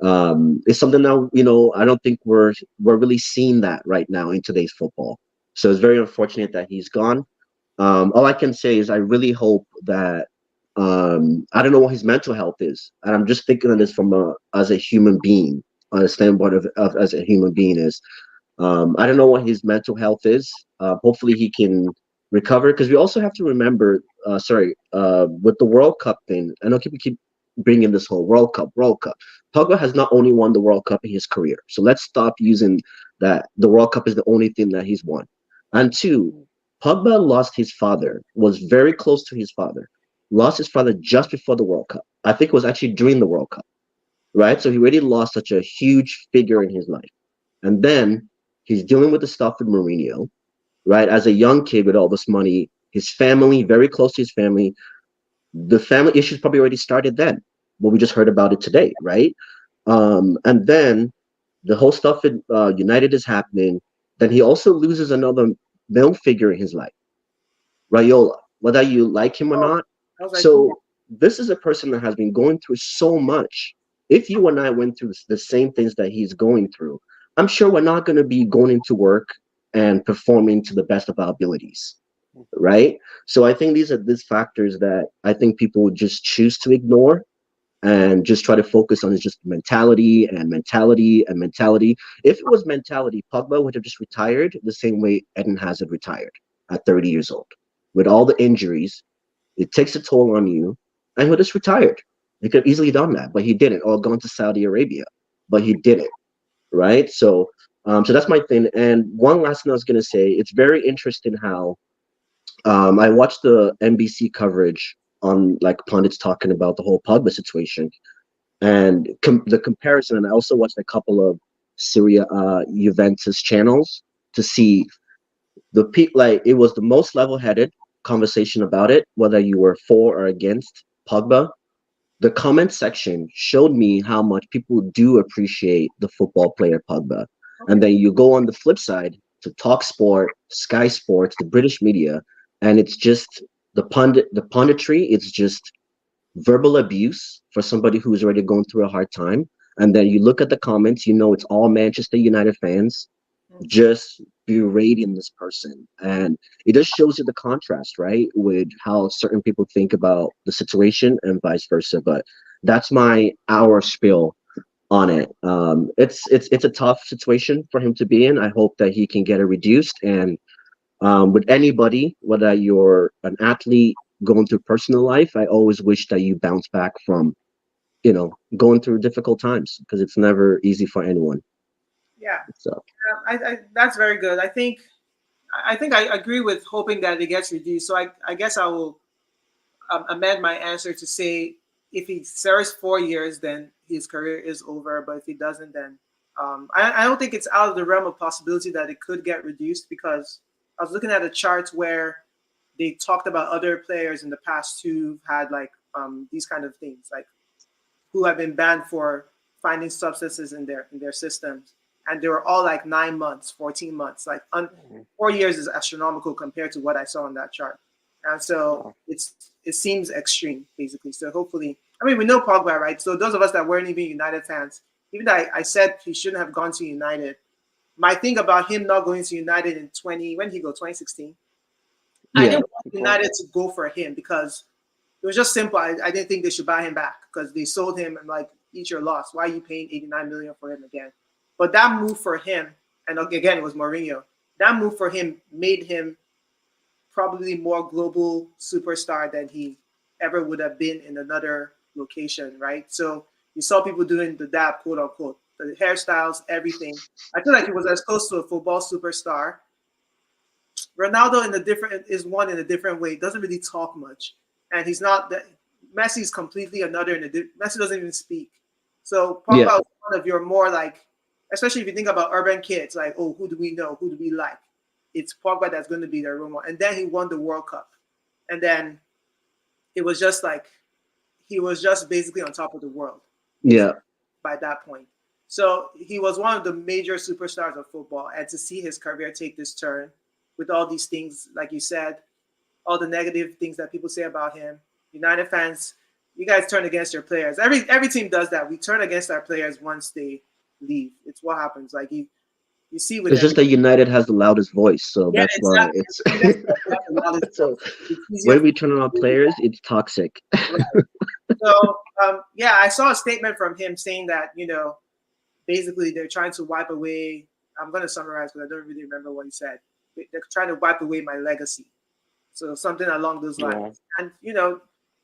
is something that I don't think we're really seeing that right now in today's football. So it's very unfortunate that he's gone. All I can say is I really hope that I don't know what his mental health is, and I'm just thinking of this from as a human being, on a standpoint of as a human being is. I don't know what his mental health is. Hopefully he can recover because we also have to remember. With the World Cup thing, I know people keep bringing this whole World Cup, World Cup. Pogba has not only won the World Cup in his career, so let's stop using that the World Cup is the only thing that he's won. And two, Pogba lost his father, was very close to his father, lost his father just before the World Cup. I think it was actually during the World Cup, right? So he already lost such a huge figure in his life. And then he's dealing with the stuff with Mourinho, right? As a young kid with all this money, his family, very close to his family, the family issues probably already started then. Well, we just heard about it today, right? And then the whole stuff in United is happening. Then he also loses another male figure in his life, Raiola, whether you like him or Oh, not. I was like, who? So this is a person that has been going through so much. If you and I went through the same things that he's going through, I'm sure we're not going to be going into work and performing to the best of our abilities, right? So I think these factors that I think people would just choose to ignore and just try to focus on is just mentality and mentality and mentality. If it was mentality, Pogba would have just retired the same way Eden Hazard retired at 30 years old. With all the injuries, it takes a toll on you, and he would have just retired. He could have easily done that, but he didn't, or gone to Saudi Arabia, but he didn't, right? So that's my thing. And one last thing I was gonna say, it's very interesting how I watched the NBC coverage on like pundits talking about the whole Pogba situation and the comparison. And I also watched a couple of Syria Juventus channels to see like it was the most level-headed conversation about it, whether you were for or against Pogba. The comment section showed me how much people do appreciate the football player Pogba. And Okay. then you go on the flip side to Talk Sport, Sky Sports, the British media, and it's just the punditry, it's just verbal abuse for somebody who's already going through a hard time. And then you look at the comments, it's all Manchester United fans Mm. just berating this person. And it just shows you the contrast, right? With how certain people think about the situation and vice versa. But that's my hour spiel on it. It's a tough situation for him to be in. I hope that he can get it reduced. And with anybody, whether you're an athlete going through personal life, I always wish that you bounce back from, going through difficult times because it's never easy for anyone. Yeah, So that's very good. I think I agree with hoping that it gets reduced. So I guess I will amend my answer to say if he serves 4 years, then his career is over. But if he doesn't, then I don't think it's out of the realm of possibility that it could get reduced because I was looking at a chart where they talked about other players in the past who had like these kind of things, like who have been banned for finding substances in their systems, and they were all like 9 months, 14 months. Like 4 years is astronomical compared to what I saw on that chart, and so Yeah. it seems extreme basically. So hopefully, I mean, we know Pogba, right? So those of us that weren't even United fans, even though I said he shouldn't have gone to United, my thing about him not going to United in 20 when he go 2016, I yeah, didn't want United to go for him because it was just simple. I didn't think they should buy him back because they sold him and like eat your loss. Why are you paying 89 million for him again? But that move for him, and again it was Mourinho. That move for him made him probably more global superstar than he ever would have been in another location, right? So you saw people doing the dab, quote unquote, the hairstyles, everything. I feel like he was as close to a football superstar. Ronaldo in a different is one in a different way. Doesn't really talk much, and he's not that. Messi's completely another. Messi doesn't even speak. So yeah, Pogba is one of your more like, especially if you think about urban kids, like oh, who do we know? Who do we like? It's Pogba that's going to be their role model. And then he won the World Cup, and then it was just like he was just basically on top of the world, basically yeah. by that point. So he was one of the major superstars of football, and to see his career take this turn with all these things, like you said, all the negative things that people say about him, United fans, you guys turn against your players. Every team does that. We turn against our players once they leave. It's what happens. Like you see with It's just that United has the loudest voice, so yeah, that's why exactly. it's That's a lot of stuff. so It's easier when for we turn on our players, it's toxic. right. So yeah, I saw a statement from him saying that basically they're trying to wipe away. I'm going to summarize because I don't really remember what he said. They're trying to wipe away my legacy. So something along those Yeah. lines. And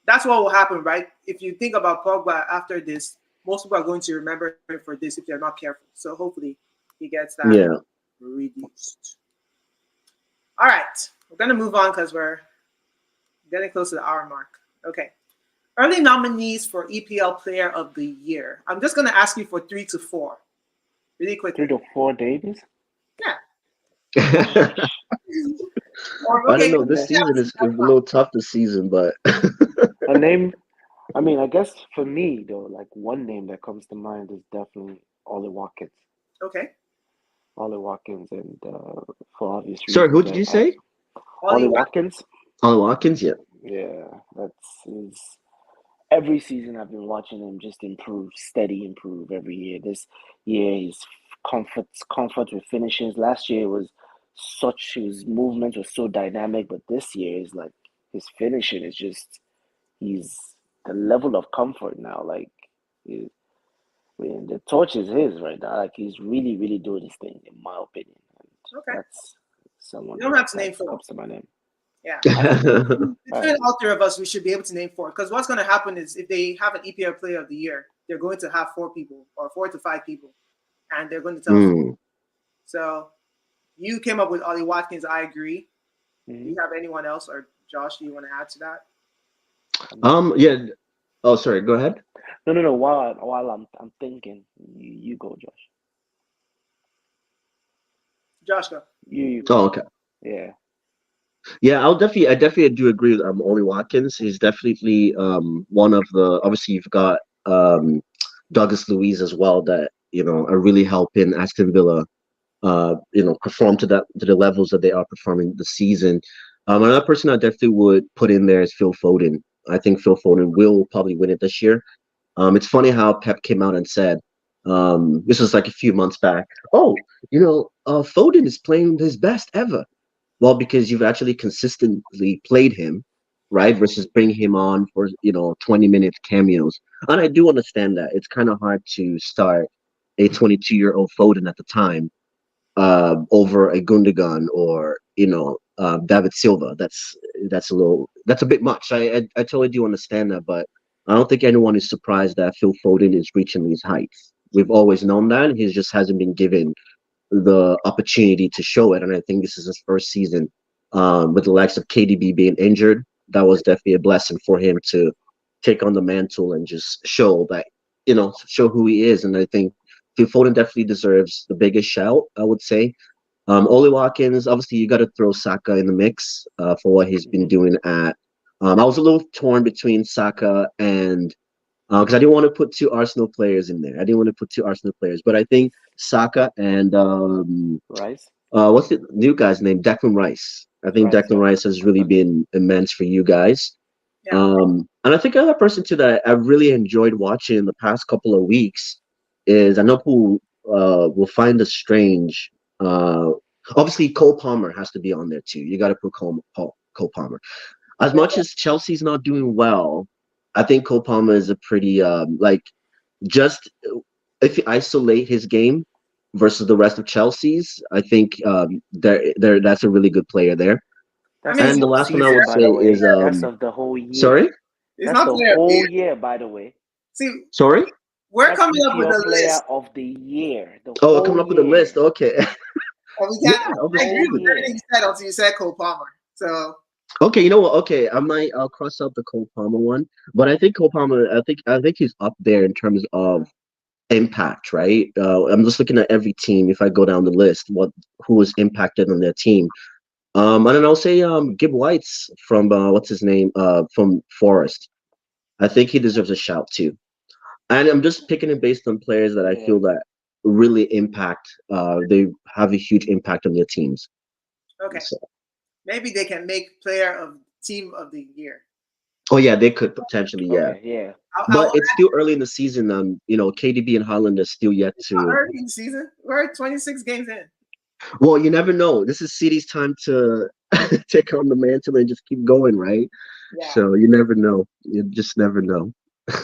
that's what will happen, right? If you think about Pogba after this, most people are going to remember him for this if they're not careful. So hopefully he gets that Yeah. reduced. All right, we're going to move on because we're getting close to the hour mark. Okay. Early nominees for EPL Player of the Year. I'm just going to ask you for 3 to 4, really quickly. 3 to 4 days. Yeah. I Or, don't okay. know. This season is a little tough this season, but A name. I mean, I guess for me though, like one name that comes to mind is definitely Ollie Watkins. Okay. Ollie Watkins, and for obvious sorry, who reasons, did you say? Ollie Watkins. Ollie Watkins, yeah. Yeah, that's his. Every season I've been watching him just improve, steady improve every year. This year his comfort with finishes. Last year was his movement was so dynamic, but this year is like his finishing is just he's the level of comfort now. Like he, I mean, the torch is his right now. Like he's really, really doing his thing, in my opinion. And Okay. that's someone You don't have to name that 4. comes to my name. Yeah. All Between all 3 of us, we should be able to name 4. Because what's going to happen is if they have an EPL Player of the Year, they're going to have 4 people or 4 to 5 people, and they're going to tell. So you came up with Ollie Watkins. I agree. Do you have anyone else, or Josh? Do you want to add to that? Yeah. Oh, sorry. Go ahead. No. While I'm thinking, you go, Josh. Josh, go. You Oh, okay. yeah. Yeah, I definitely do agree with Ollie Watkins. He's definitely one of the obviously you've got Douglas Luiz as well that are really helping Aston Villa perform to the levels that they are performing this season. Another person I definitely would put in there is Phil Foden. I think Phil Foden will probably win it this year. It's funny how Pep came out and said, this was like a few months back, oh, Foden is playing his best ever. Well, because you've actually consistently played him, right? Versus bring him on for 20-minute cameos. And I do understand that it's kind of hard to start a 22-year-old Foden at the time over a Gundogan or David Silva. That's a bit much. I totally do understand that, but I don't think anyone is surprised that Phil Foden is reaching these heights. We've always known that. He just hasn't been given the opportunity to show it. And I think this is his first season with the likes of KDB being injured. That was definitely a blessing for him to take on the mantle and just show that, show who he is. And I think Phil Foden definitely deserves the biggest shout, I would say. Oli Watkins, obviously, you got to throw Saka in the mix for what he's been doing at. I was a little torn between Saka and because I didn't want to put 2 Arsenal players in there. I didn't want to put 2 Arsenal players, but I think Saka and Rice. what's the new guy's name? Declan Rice. I think Declan Rice has really been immense for you guys. Yeah. And I think another person too that I really enjoyed watching in the past couple of weeks is I know who will find this strange. Obviously, Cole Palmer has to be on there too. You got to put Cole Palmer. As much as Chelsea's not doing well, I think Cole Palmer is a pretty just if you isolate his game versus the rest of Chelsea's, I think that's a really good player there. That's And the last one I would by say the way. is That's of the whole year. sorry? It's That's not the player of the whole year. year, by the way. See, Sorry? we're That's coming up with EPL a player list. of the year. The Oh, we're whole coming up with a year. list. Okay. And we Yeah, can't. obviously. I agree with Yeah. everything you said until you said Cole Palmer. So Okay, you know what? Okay, I'll cross out the Cole Palmer one, but I think Cole Palmer, I think he's up there in terms of impact, right? I'm just looking at every team. If I go down the list, who is impacted on their team? And then I'll say Gib White's from what's his name? From Forest. I think he deserves a shout too. And I'm just picking it based on players that I Yeah. feel that really impact. They have a huge impact on their teams. Okay, So, maybe they can make player of team of the year. oh yeah, they could potentially, yeah. Okay, yeah. I But it's still early in the season. KDB and Holland are still yet to. early in the season. We're 26 games in. Well, you never know. This is City's time to take on the mantle and just keep going, right? Yeah. So you never know. You just never know.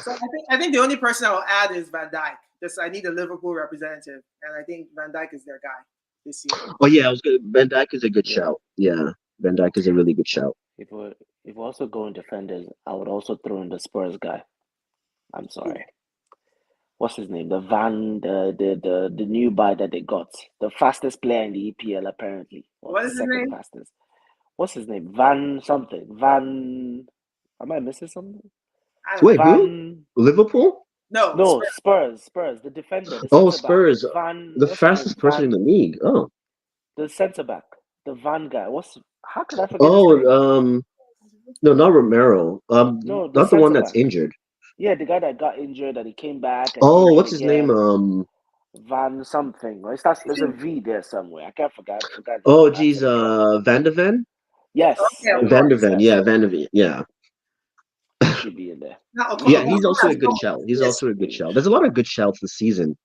So I think the only person I will add is Van Dijk. Just I need a Liverpool representative, and I think Van Dijk is their guy this year. Oh yeah, I was good. Van Dijk is a good Yeah. shout. Yeah, Van Dijk is a really good shout. If we also go in defenders, I would also throw in the Spurs guy. I'm sorry. What's his name? The new buy that they got. The fastest player in the EPL apparently. Or What the is his second name? fastest. What's his name? Van something. Van Am I missing something? I don't Wait, know. who? Van Liverpool? No, Spurs, the defender, the Oh, centre back. Spurs. Van The what's his name? fastest person in the league. Oh, The centre back. The Van guy. How could I forget his name? oh, no, not Romero. No, the Not the one centre that's back. injured. Yeah, the guy that got injured and he came back and Oh, injured what's his name? again. Van something. Or it starts, there's a V there somewhere. I can't forget. I forgot his Oh, name. I geez, actually dropped it. Van de Ven? Yes, Okay, there of we Van go. de course. Ven, Yes, yeah, Van de Ven, yeah. he should be in there. Now, Yeah, he's also a good Okwa shout. He's yes, also a good shout. There's a lot of good shouts this season.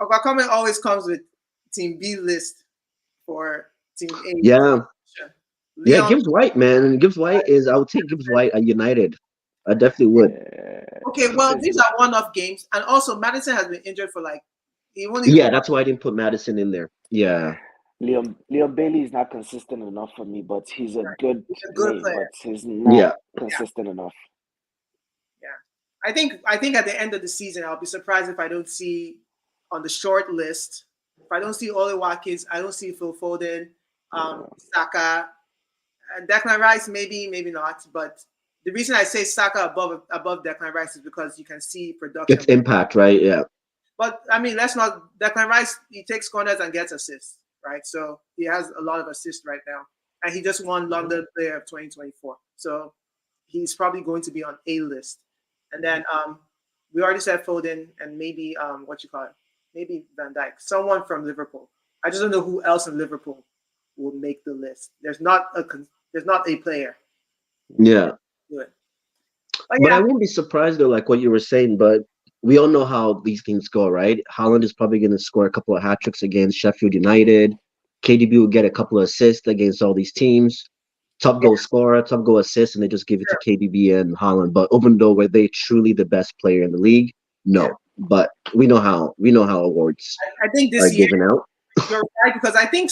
Okwa always comes with Team B list for Team A. Yeah, yeah, Leon. Gibbs White, man. Gibbs White is, I would take Gibbs White at United. I definitely would. Okay, He well, says these are one-off games, and also Madison has been injured for like he won't even. Yeah, that's why I didn't put Madison in there. Yeah. Leon Bailey is not consistent enough for me, but he's a good He's a good name, player. but he's Yeah. not consistent enough. Yeah, I think at the end of the season, I'll be surprised if I don't see on the short list. If I don't see Ole Watkins, I don't see Phil Foden, Saka, Declan Rice, maybe not. But the reason I say Saka above Declan Rice is because you can see production. It's impact, right? Yeah. But I mean, let's not. Declan Rice, he takes corners and gets assists, right? So he has a lot of assists right now, and he just won London Player of 2024. So he's probably going to be on A list. And then we already said Foden and maybe what you call it, maybe Van Dijk, someone from Liverpool. I just don't know who else in Liverpool will make the list. There's not a player. Yeah. Good. But I wouldn't be surprised though, like what you were saying, but we all know how these things go, right? Haaland is probably going to score a couple of hat tricks against Sheffield United. KDB will get a couple of assists against all these teams. Top goal scorer, top goal assist, and they just give it to KDB and Haaland. But even though were they truly the best player in the league? No. Yeah. But we know how awards I think are this year given out. you're right because I think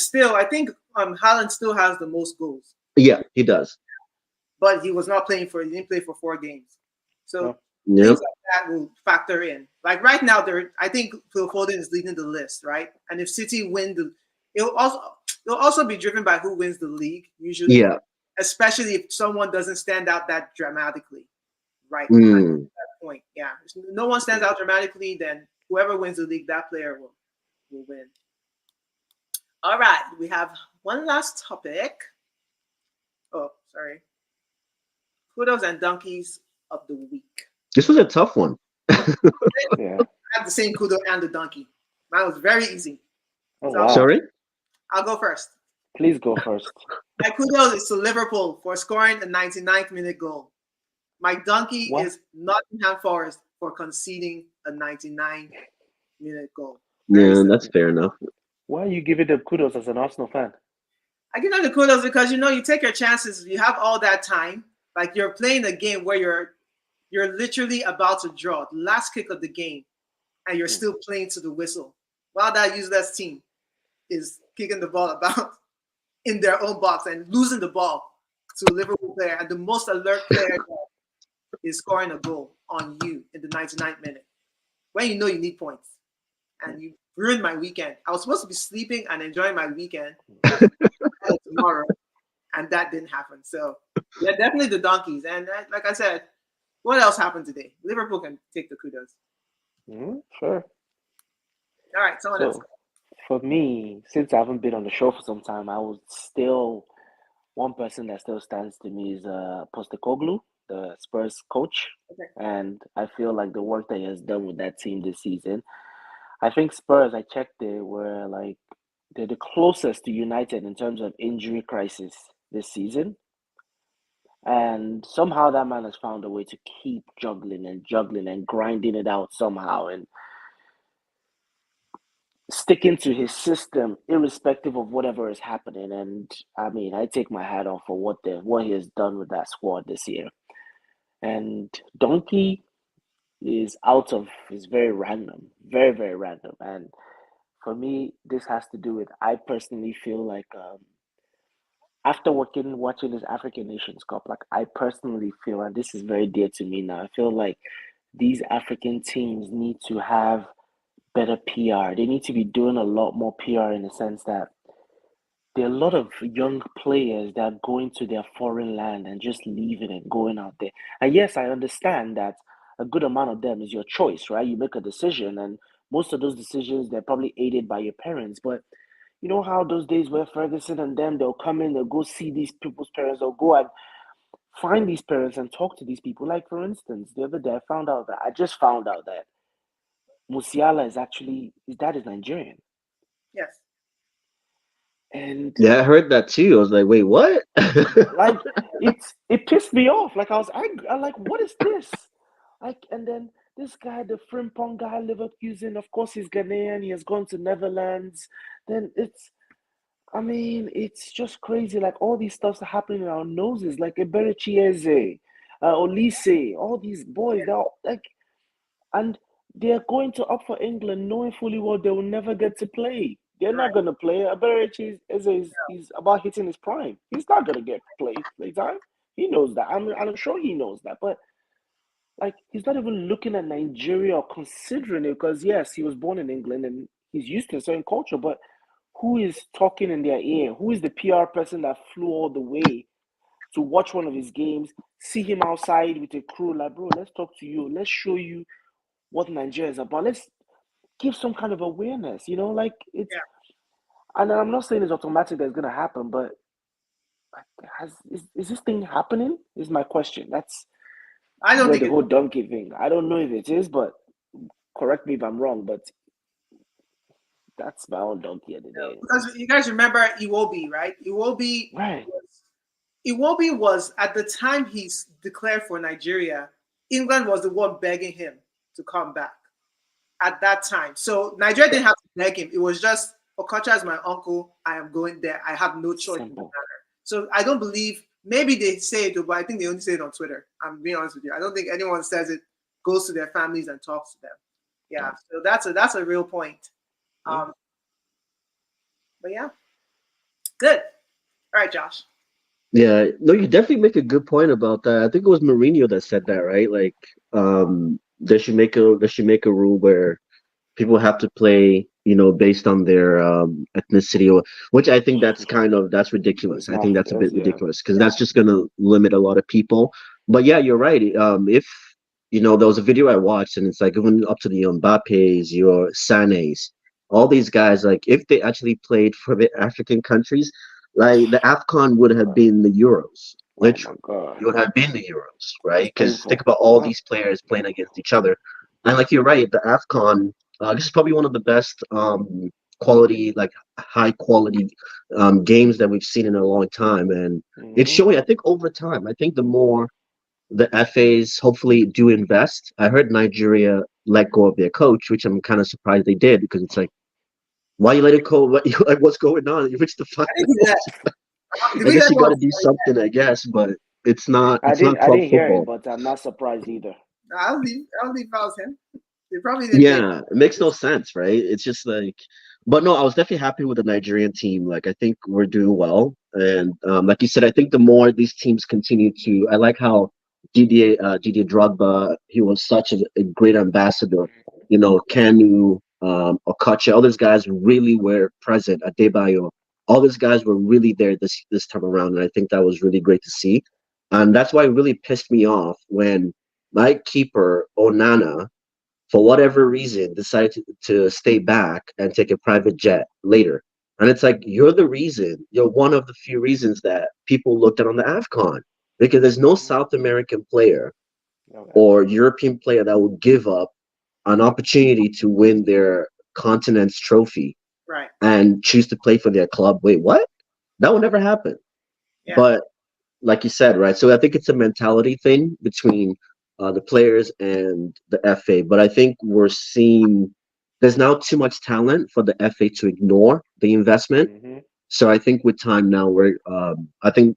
Haaland still has the most goals. Yeah, he does. But he didn't play for 4 games. So Yeah. things like that will factor in. Like right now, I think Phil Foden is leading the list, right? And if City win it'll also be driven by who wins the league usually. Yeah. Especially if someone doesn't stand out that dramatically, right? At that point, yeah. If no one stands out dramatically, then whoever wins the league, that player will win. All right, we have one last topic. Oh, sorry. Kudos and Donkeys of the week. This was a tough one. Yeah. I have the same kudo and the donkey. Mine was very easy. Oh, So wow. Sorry? I'll go first. Please go first. My kudos is to Liverpool for scoring a 99th minute goal. My donkey is Nottingham Forest for conceding a 99-minute goal. Yeah, that's fair enough. Why are you giving them kudos as an Arsenal fan? I give them the kudos because you take your chances. You have all that time. Like you're playing a game where you're literally about to draw the last kick of the game, and you're still playing to the whistle while that useless team is kicking the ball about in their own box and losing the ball to a Liverpool player, and the most alert player is scoring a goal on you in the 99th minute when you know you need points. And you ruined my weekend. I was supposed to be sleeping and enjoying my weekend tomorrow, and that didn't happen. So, yeah, definitely the Donkeys. And like I said, what else happened today? Liverpool can take the kudos. Sure. All right, someone else. For me, since I haven't been on the show for some time, I would still one person that still stands to me is Postecoglou, the Spurs coach, Okay. and I feel like the work that he has done with that team this season. I think Spurs, I checked, they were like they're the closest to United in terms of injury crisis this season. And somehow that man has found a way to keep juggling and grinding it out somehow and sticking to his system irrespective of whatever is happening. And I mean, I take my hat off for what he has done with that squad this year. And Donkey is very random, very, very random. And for me, this has to do with I personally feel like after watching this African Nations Cup, like I personally feel, and this is very dear to me now, I feel like these African teams need to have better PR. They need to be doing a lot more PR in the sense that there are a lot of young players that are going to their foreign land and just leaving and going out there. And yes, I understand that a good amount of them is your choice, right? You make a decision, and most of those decisions they're probably aided by your parents. But you know how those days where Ferguson and them they'll come in, they'll go see these people's parents, they'll go and find these parents and talk to these people. Like for instance, the other day I just found out that Musiala is actually his dad is Nigerian. Yes. And Yeah, I heard that too. I was like, wait, what? like it pissed me off. Like I was angry. I'm like, what is this? Like, and then this guy, the Frimpong guy, Leverkusen, of course he's Ghanaian. He has gone to Netherlands. Then I mean, it's just crazy. Like all these stuffs are happening in our noses. Like Eberechieze, Olise, all these boys. They're all, like, and they're going to up for England, knowing fully well they will never get to play. They're Right. not gonna play. Eberechieze is about hitting his prime. He's not gonna get play time. He knows that. I'm sure he knows that. But like, he's not even looking at Nigeria or considering it because yes, he was born in England and he's used to a certain culture, but who is talking in their ear? Who is the PR person that flew all the way to watch one of his games, see him outside with a crew, like, bro, let's talk to you. Let's show you what Nigeria is about. Let's give some kind of awareness, like it's, Yeah. and I'm not saying it's automatic that's going to happen, but is this thing happening? Is my question. That's I don't where think the it's whole donkey thing. I don't know if it is, but correct me if I'm wrong, but that's my own donkey of the day. because you guys remember Iwobi, right? Right. Iwobi was at the time he's declared for Nigeria. England was the one begging him to come back at that time. So Nigeria didn't have to beg him. It was just Okocha is my uncle. I am going there. I have no choice in the Simple. matter. So I don't believe maybe they say it, but I think they only say it on Twitter. I'm being honest with you. I don't think anyone says it, goes to their families and talks to them. Yeah. So that's a real point. Yeah. But yeah, good. All right, Josh. Yeah, no, you definitely make a good point about that. I think it was Mourinho that said that, right? Like, they should make a rule where people have to play, based on their ethnicity, or which I think that's It's ridiculous. I not think that's a bit yeah. ridiculous because Yeah. that's just gonna limit a lot of people. But yeah, you're right. If there was a video I watched, and it's like even up to the Mbappe's, your Sané's, all these guys, like if they actually played for the African countries, like the AFCON would have been the Euros, Oh my literally. god. It would have been the Euros, It's right? Because think painful. about all Yeah. these players playing against each other. And like you're right, the AFCON, this is probably one of the best quality, like high quality games that we've seen in a long time. And it's Hmm. showing, I think, over time. I think the more the FAs hopefully do invest. I heard Nigeria let go of their coach, which I'm kind of surprised they did because it's like, why you let it go? Like, what's going on? You reached the I think we let. finals. Did I we guess let you go got of to do something, I guess, but it's not I it's didn't not I club didn't hear it, football. but I'm not surprised either. I don't think if I was him. They probably didn't blame. Yeah, it makes no sense, right? It's just like, but no, I was definitely happy with the Nigerian team. Like, I think we're doing well, and like you said, I think the more these teams continue to, I like how Didier Drogba, he was such a great ambassador. Kanu, Okacha, all these guys really were present. Adebayo, all these guys were really there this time around, and I think that was really great to see. And that's why it really pissed me off when my keeper Onana, for whatever reason, decided to stay back and take a private jet later. And it's like, you're the reason, you're one of the few reasons that people looked at on the AFCON. because there's no South American player Okay. or European player that would give up an opportunity to win their continent's trophy Right. and choose to play for their club. Wait, what? That would never happen. Yeah. But like you said, right? So I think it's a mentality thing between the players and the FA. But I think we're seeing there's now too much talent for the FA to ignore the investment. Hmm. So I think with time now, I think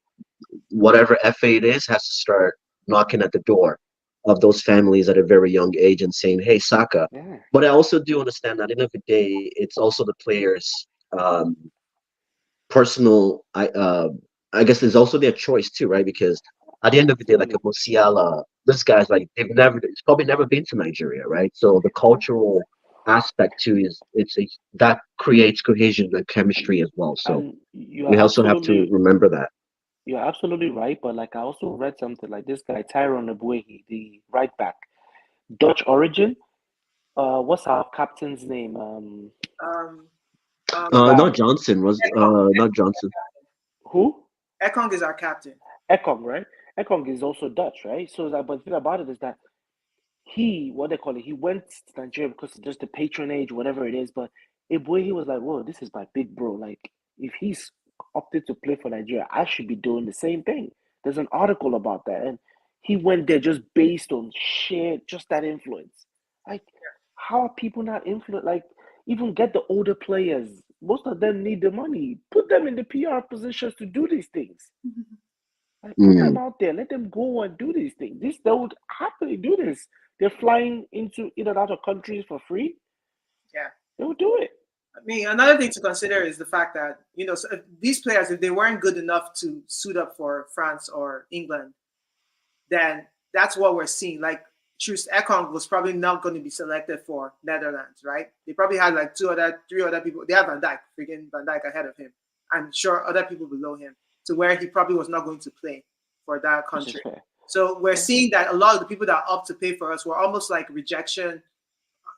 whatever FA it is has to start knocking at the door of those families at a very young age and saying, "Hey, Saka." Yeah. But I also do understand that at the end of the day, it's also the players' um, personal. I guess there's also their choice too, right? Because at the end of the day, like a Absolutely. Musiala, this guy's like it's probably never been to Nigeria, right? So the cultural aspect too is that creates cohesion and chemistry as well. So And you we are also have to absolutely remember that. you're absolutely right. But like I also read something like this guy Tyrone Abuehi, the right back, Dutch origin. What's our captain's name? Um. Forgot Not Johnson was Ekong. not Johnson. who? Ekong is our captain. Ekong, right? Ekong is also Dutch, right? So that, but the thing about it is that what they call it, he went to Nigeria because of just the patronage, whatever it is. But boy, he was like, whoa, this is my big bro. Like, if he's opted to play for Nigeria, I should be doing the same thing. There's an article about that. And he went there just based on just that influence. Like, how are people not influenced? Like, even get the older players. Most of them need the money. Put them in the PR positions to do these things. Like, put them Mm. out there. Let them go and do these things. They would happily do this. They're flying into in and out of countries for free. Yeah. They would do it. I mean, another thing to consider is the fact that so if these players, if they weren't good enough to suit up for France or England, then that's what we're seeing. Like, Truce Ekong was probably not going to be selected for Netherlands, right? They probably had like three other people. They have Van Dijk, freaking Van Dijk ahead of him. I'm sure other people below him, to where he probably was not going to play for that Which is country. fair. So we're Yeah. seeing that a lot of the people that opt to pay for us were almost like rejection.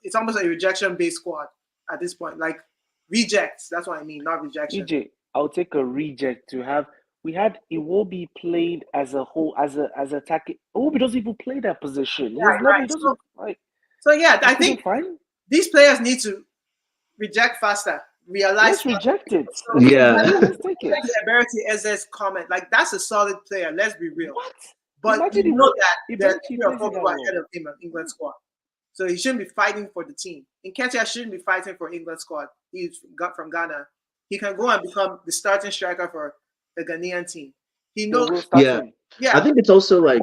It's almost like a rejection-based squad at this point, like rejects. That's what I mean, not rejection. EJ, I'll take a reject to have. We had Iwobi played as a whole as attacking. Iwobi doesn't even play that position. He has never. He Right. doesn't like. So yeah, I That's even think fine. these players need to reject faster, realize Let's faster. reject it. So, Yeah. Let's take it. Eberti Eze's comment, like, that's a solid player. Let's be real. What? But Imagine you know that there's Iberchi people plays in that ahead role. of him in England squad. So he shouldn't be fighting for the team. Nketiah shouldn't be fighting for England squad. He's got from Ghana. He can go and become the starting striker for the Ghanaian team. He They knows. will start Yeah. him. Yeah, I think it's also like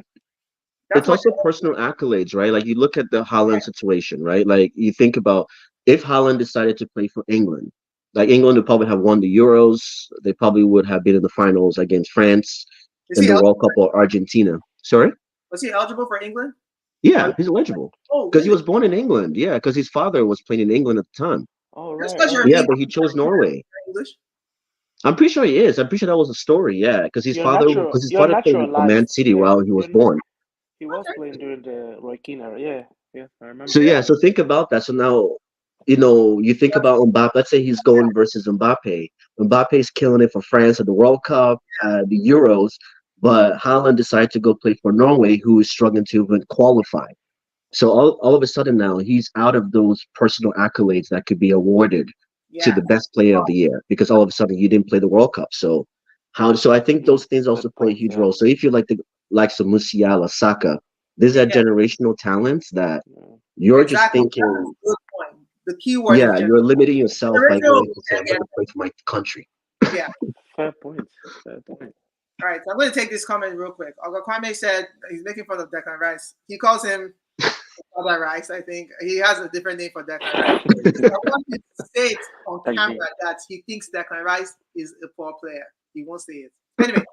that's it's my. also personal accolades, right? Like you look at the Haaland situation, right? Like you think about if Haaland decided to play for England, like England would probably have won the Euros. They probably would have been in the finals against France Is in he the eligible? World Cup or Argentina. Sorry? Was he eligible for England? Yeah, he's eligible Oh, because he really? was born in England. Yeah, because his father was playing in England at the time. Oh Just right. because you're Oh, Yeah, English, but he chose Norway. English. I'm pretty sure he is. I'm pretty sure that was a story. Yeah, because his you're father played for Man naturalized. City Yeah. while he was born. He was playing during the Roy Keane era. Yeah. Yeah. I remember. So yeah, so think about that. So now, you think about Mbappe. Let's say he's going versus Mbappe. Mbappe's killing it for France at the World Cup, the Euros, but Haaland decided to go play for Norway, who is struggling to even qualify. So all of a sudden now he's out of those personal accolades that could be awarded to Yeah. the best player of the year because all of a sudden he didn't play the World Cup. So I think those things also Good play a point. huge Yeah. role. So if you like the likes of Musiala, Saka, these are Yeah. generational talents that Yeah. you're just Exactly. That's thinking, a good point. The key word is yeah, you're limiting yourself by original. going to say, I'm going to play for my country. Yeah. Fair point. Fair point. All right. So I'm going to take this comment real quick. Oga Kwame said he's making fun of Declan Rice. He calls him Father Rice, I think. He has a different name for Declan Rice. I want him to say it on camera that he thinks Declan Rice is a poor player. He won't say it. Anyway,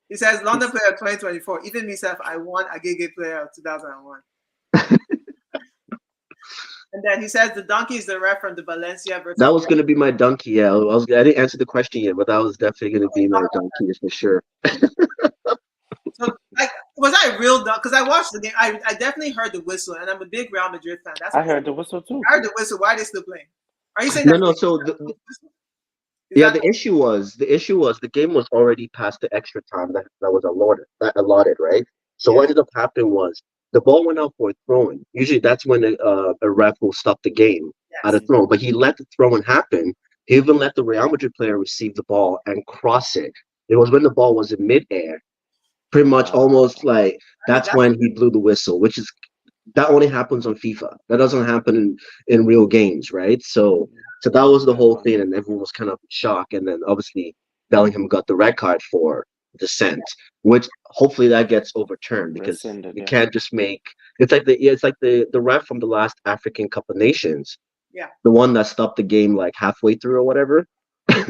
he says London player 2024. Even myself, I won a Gege player of 2001. And then he says the donkey is the ref from the Valencia versus. That was going to be my donkey. Yeah, I didn't answer the question yet, but that was definitely going to be my donkey for sure. So, like, was I real dumb? Because I watched the game. I definitely heard the whistle, and I'm a big Real Madrid fan. That's I heard the whistle too. I heard the whistle. Why are they still playing? Are you saying No, that? no. So Is Yeah, that the issue was the game was already past the extra time that was allotted, right? So yeah? what ended up happening was the ball went out for a throw-in. Usually that's when a ref will stop the game at a Yes. throw, but he let the throw-in happen. He even let the Real Madrid player receive the ball and cross it. It was when the ball was in midair, pretty much almost Wow. like I mean, that's that's when he blew the whistle, which is that only happens on FIFA. That doesn't happen in real games, right? So that was the whole Uh-huh. thing, and everyone was kind of in shock. And then obviously Bellingham got the red card for dissent, which hopefully that gets overturned because Rescinded, you yeah. can't just make it's like the ref from the last African Cup of Nations, yeah. the one that stopped the game like halfway through or whatever. I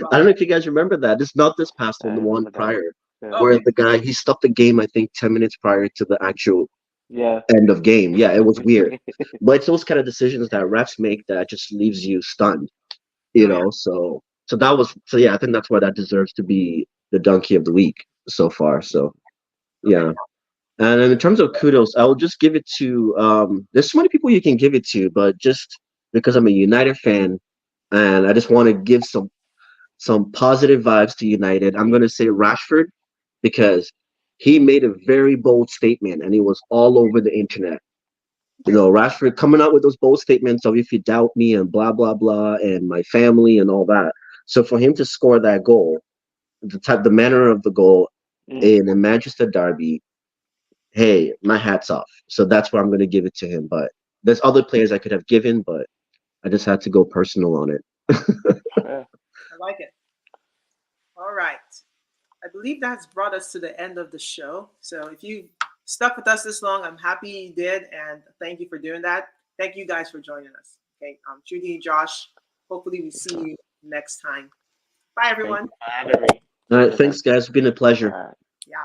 Well, don't know if you guys remember that. It's not this past I one, the one remember that. prior, Yeah. where okay. the guy he stopped the game I think 10 minutes prior to the actual Yeah. end of game. Yeah, it was weird. But it's those kind of decisions that refs make that just leaves you stunned, you Oh yeah. know. So yeah, I think that's why that deserves to be the donkey of the week so far. So Okay. yeah. And in terms of kudos, I will just give it to there's so many people you can give it to, but just because I'm a United fan and I just want to give some positive vibes to United, I'm gonna say Rashford because he made a very bold statement and he was all over the internet. Rashford coming out with those bold statements of if you doubt me and blah blah blah and my family and all that. So for him to score that goal, the manner of the goal Mm. in a Manchester derby, hey, my hat's off. So that's where I'm going to give it to him. But there's other players I could have given, but I just had to go personal on it. Fair. I like it. All right. I believe that's brought us to the end of the show. So if you stuck with us this long, I'm happy you did, and thank you for doing that. Thank you guys for joining us. Okay, Judy, Josh. Hopefully, we see you next time. Bye, Thank everyone. you for having me. All right, Cheers, man. thanks, guys. It's been a pleasure. All right. Yeah.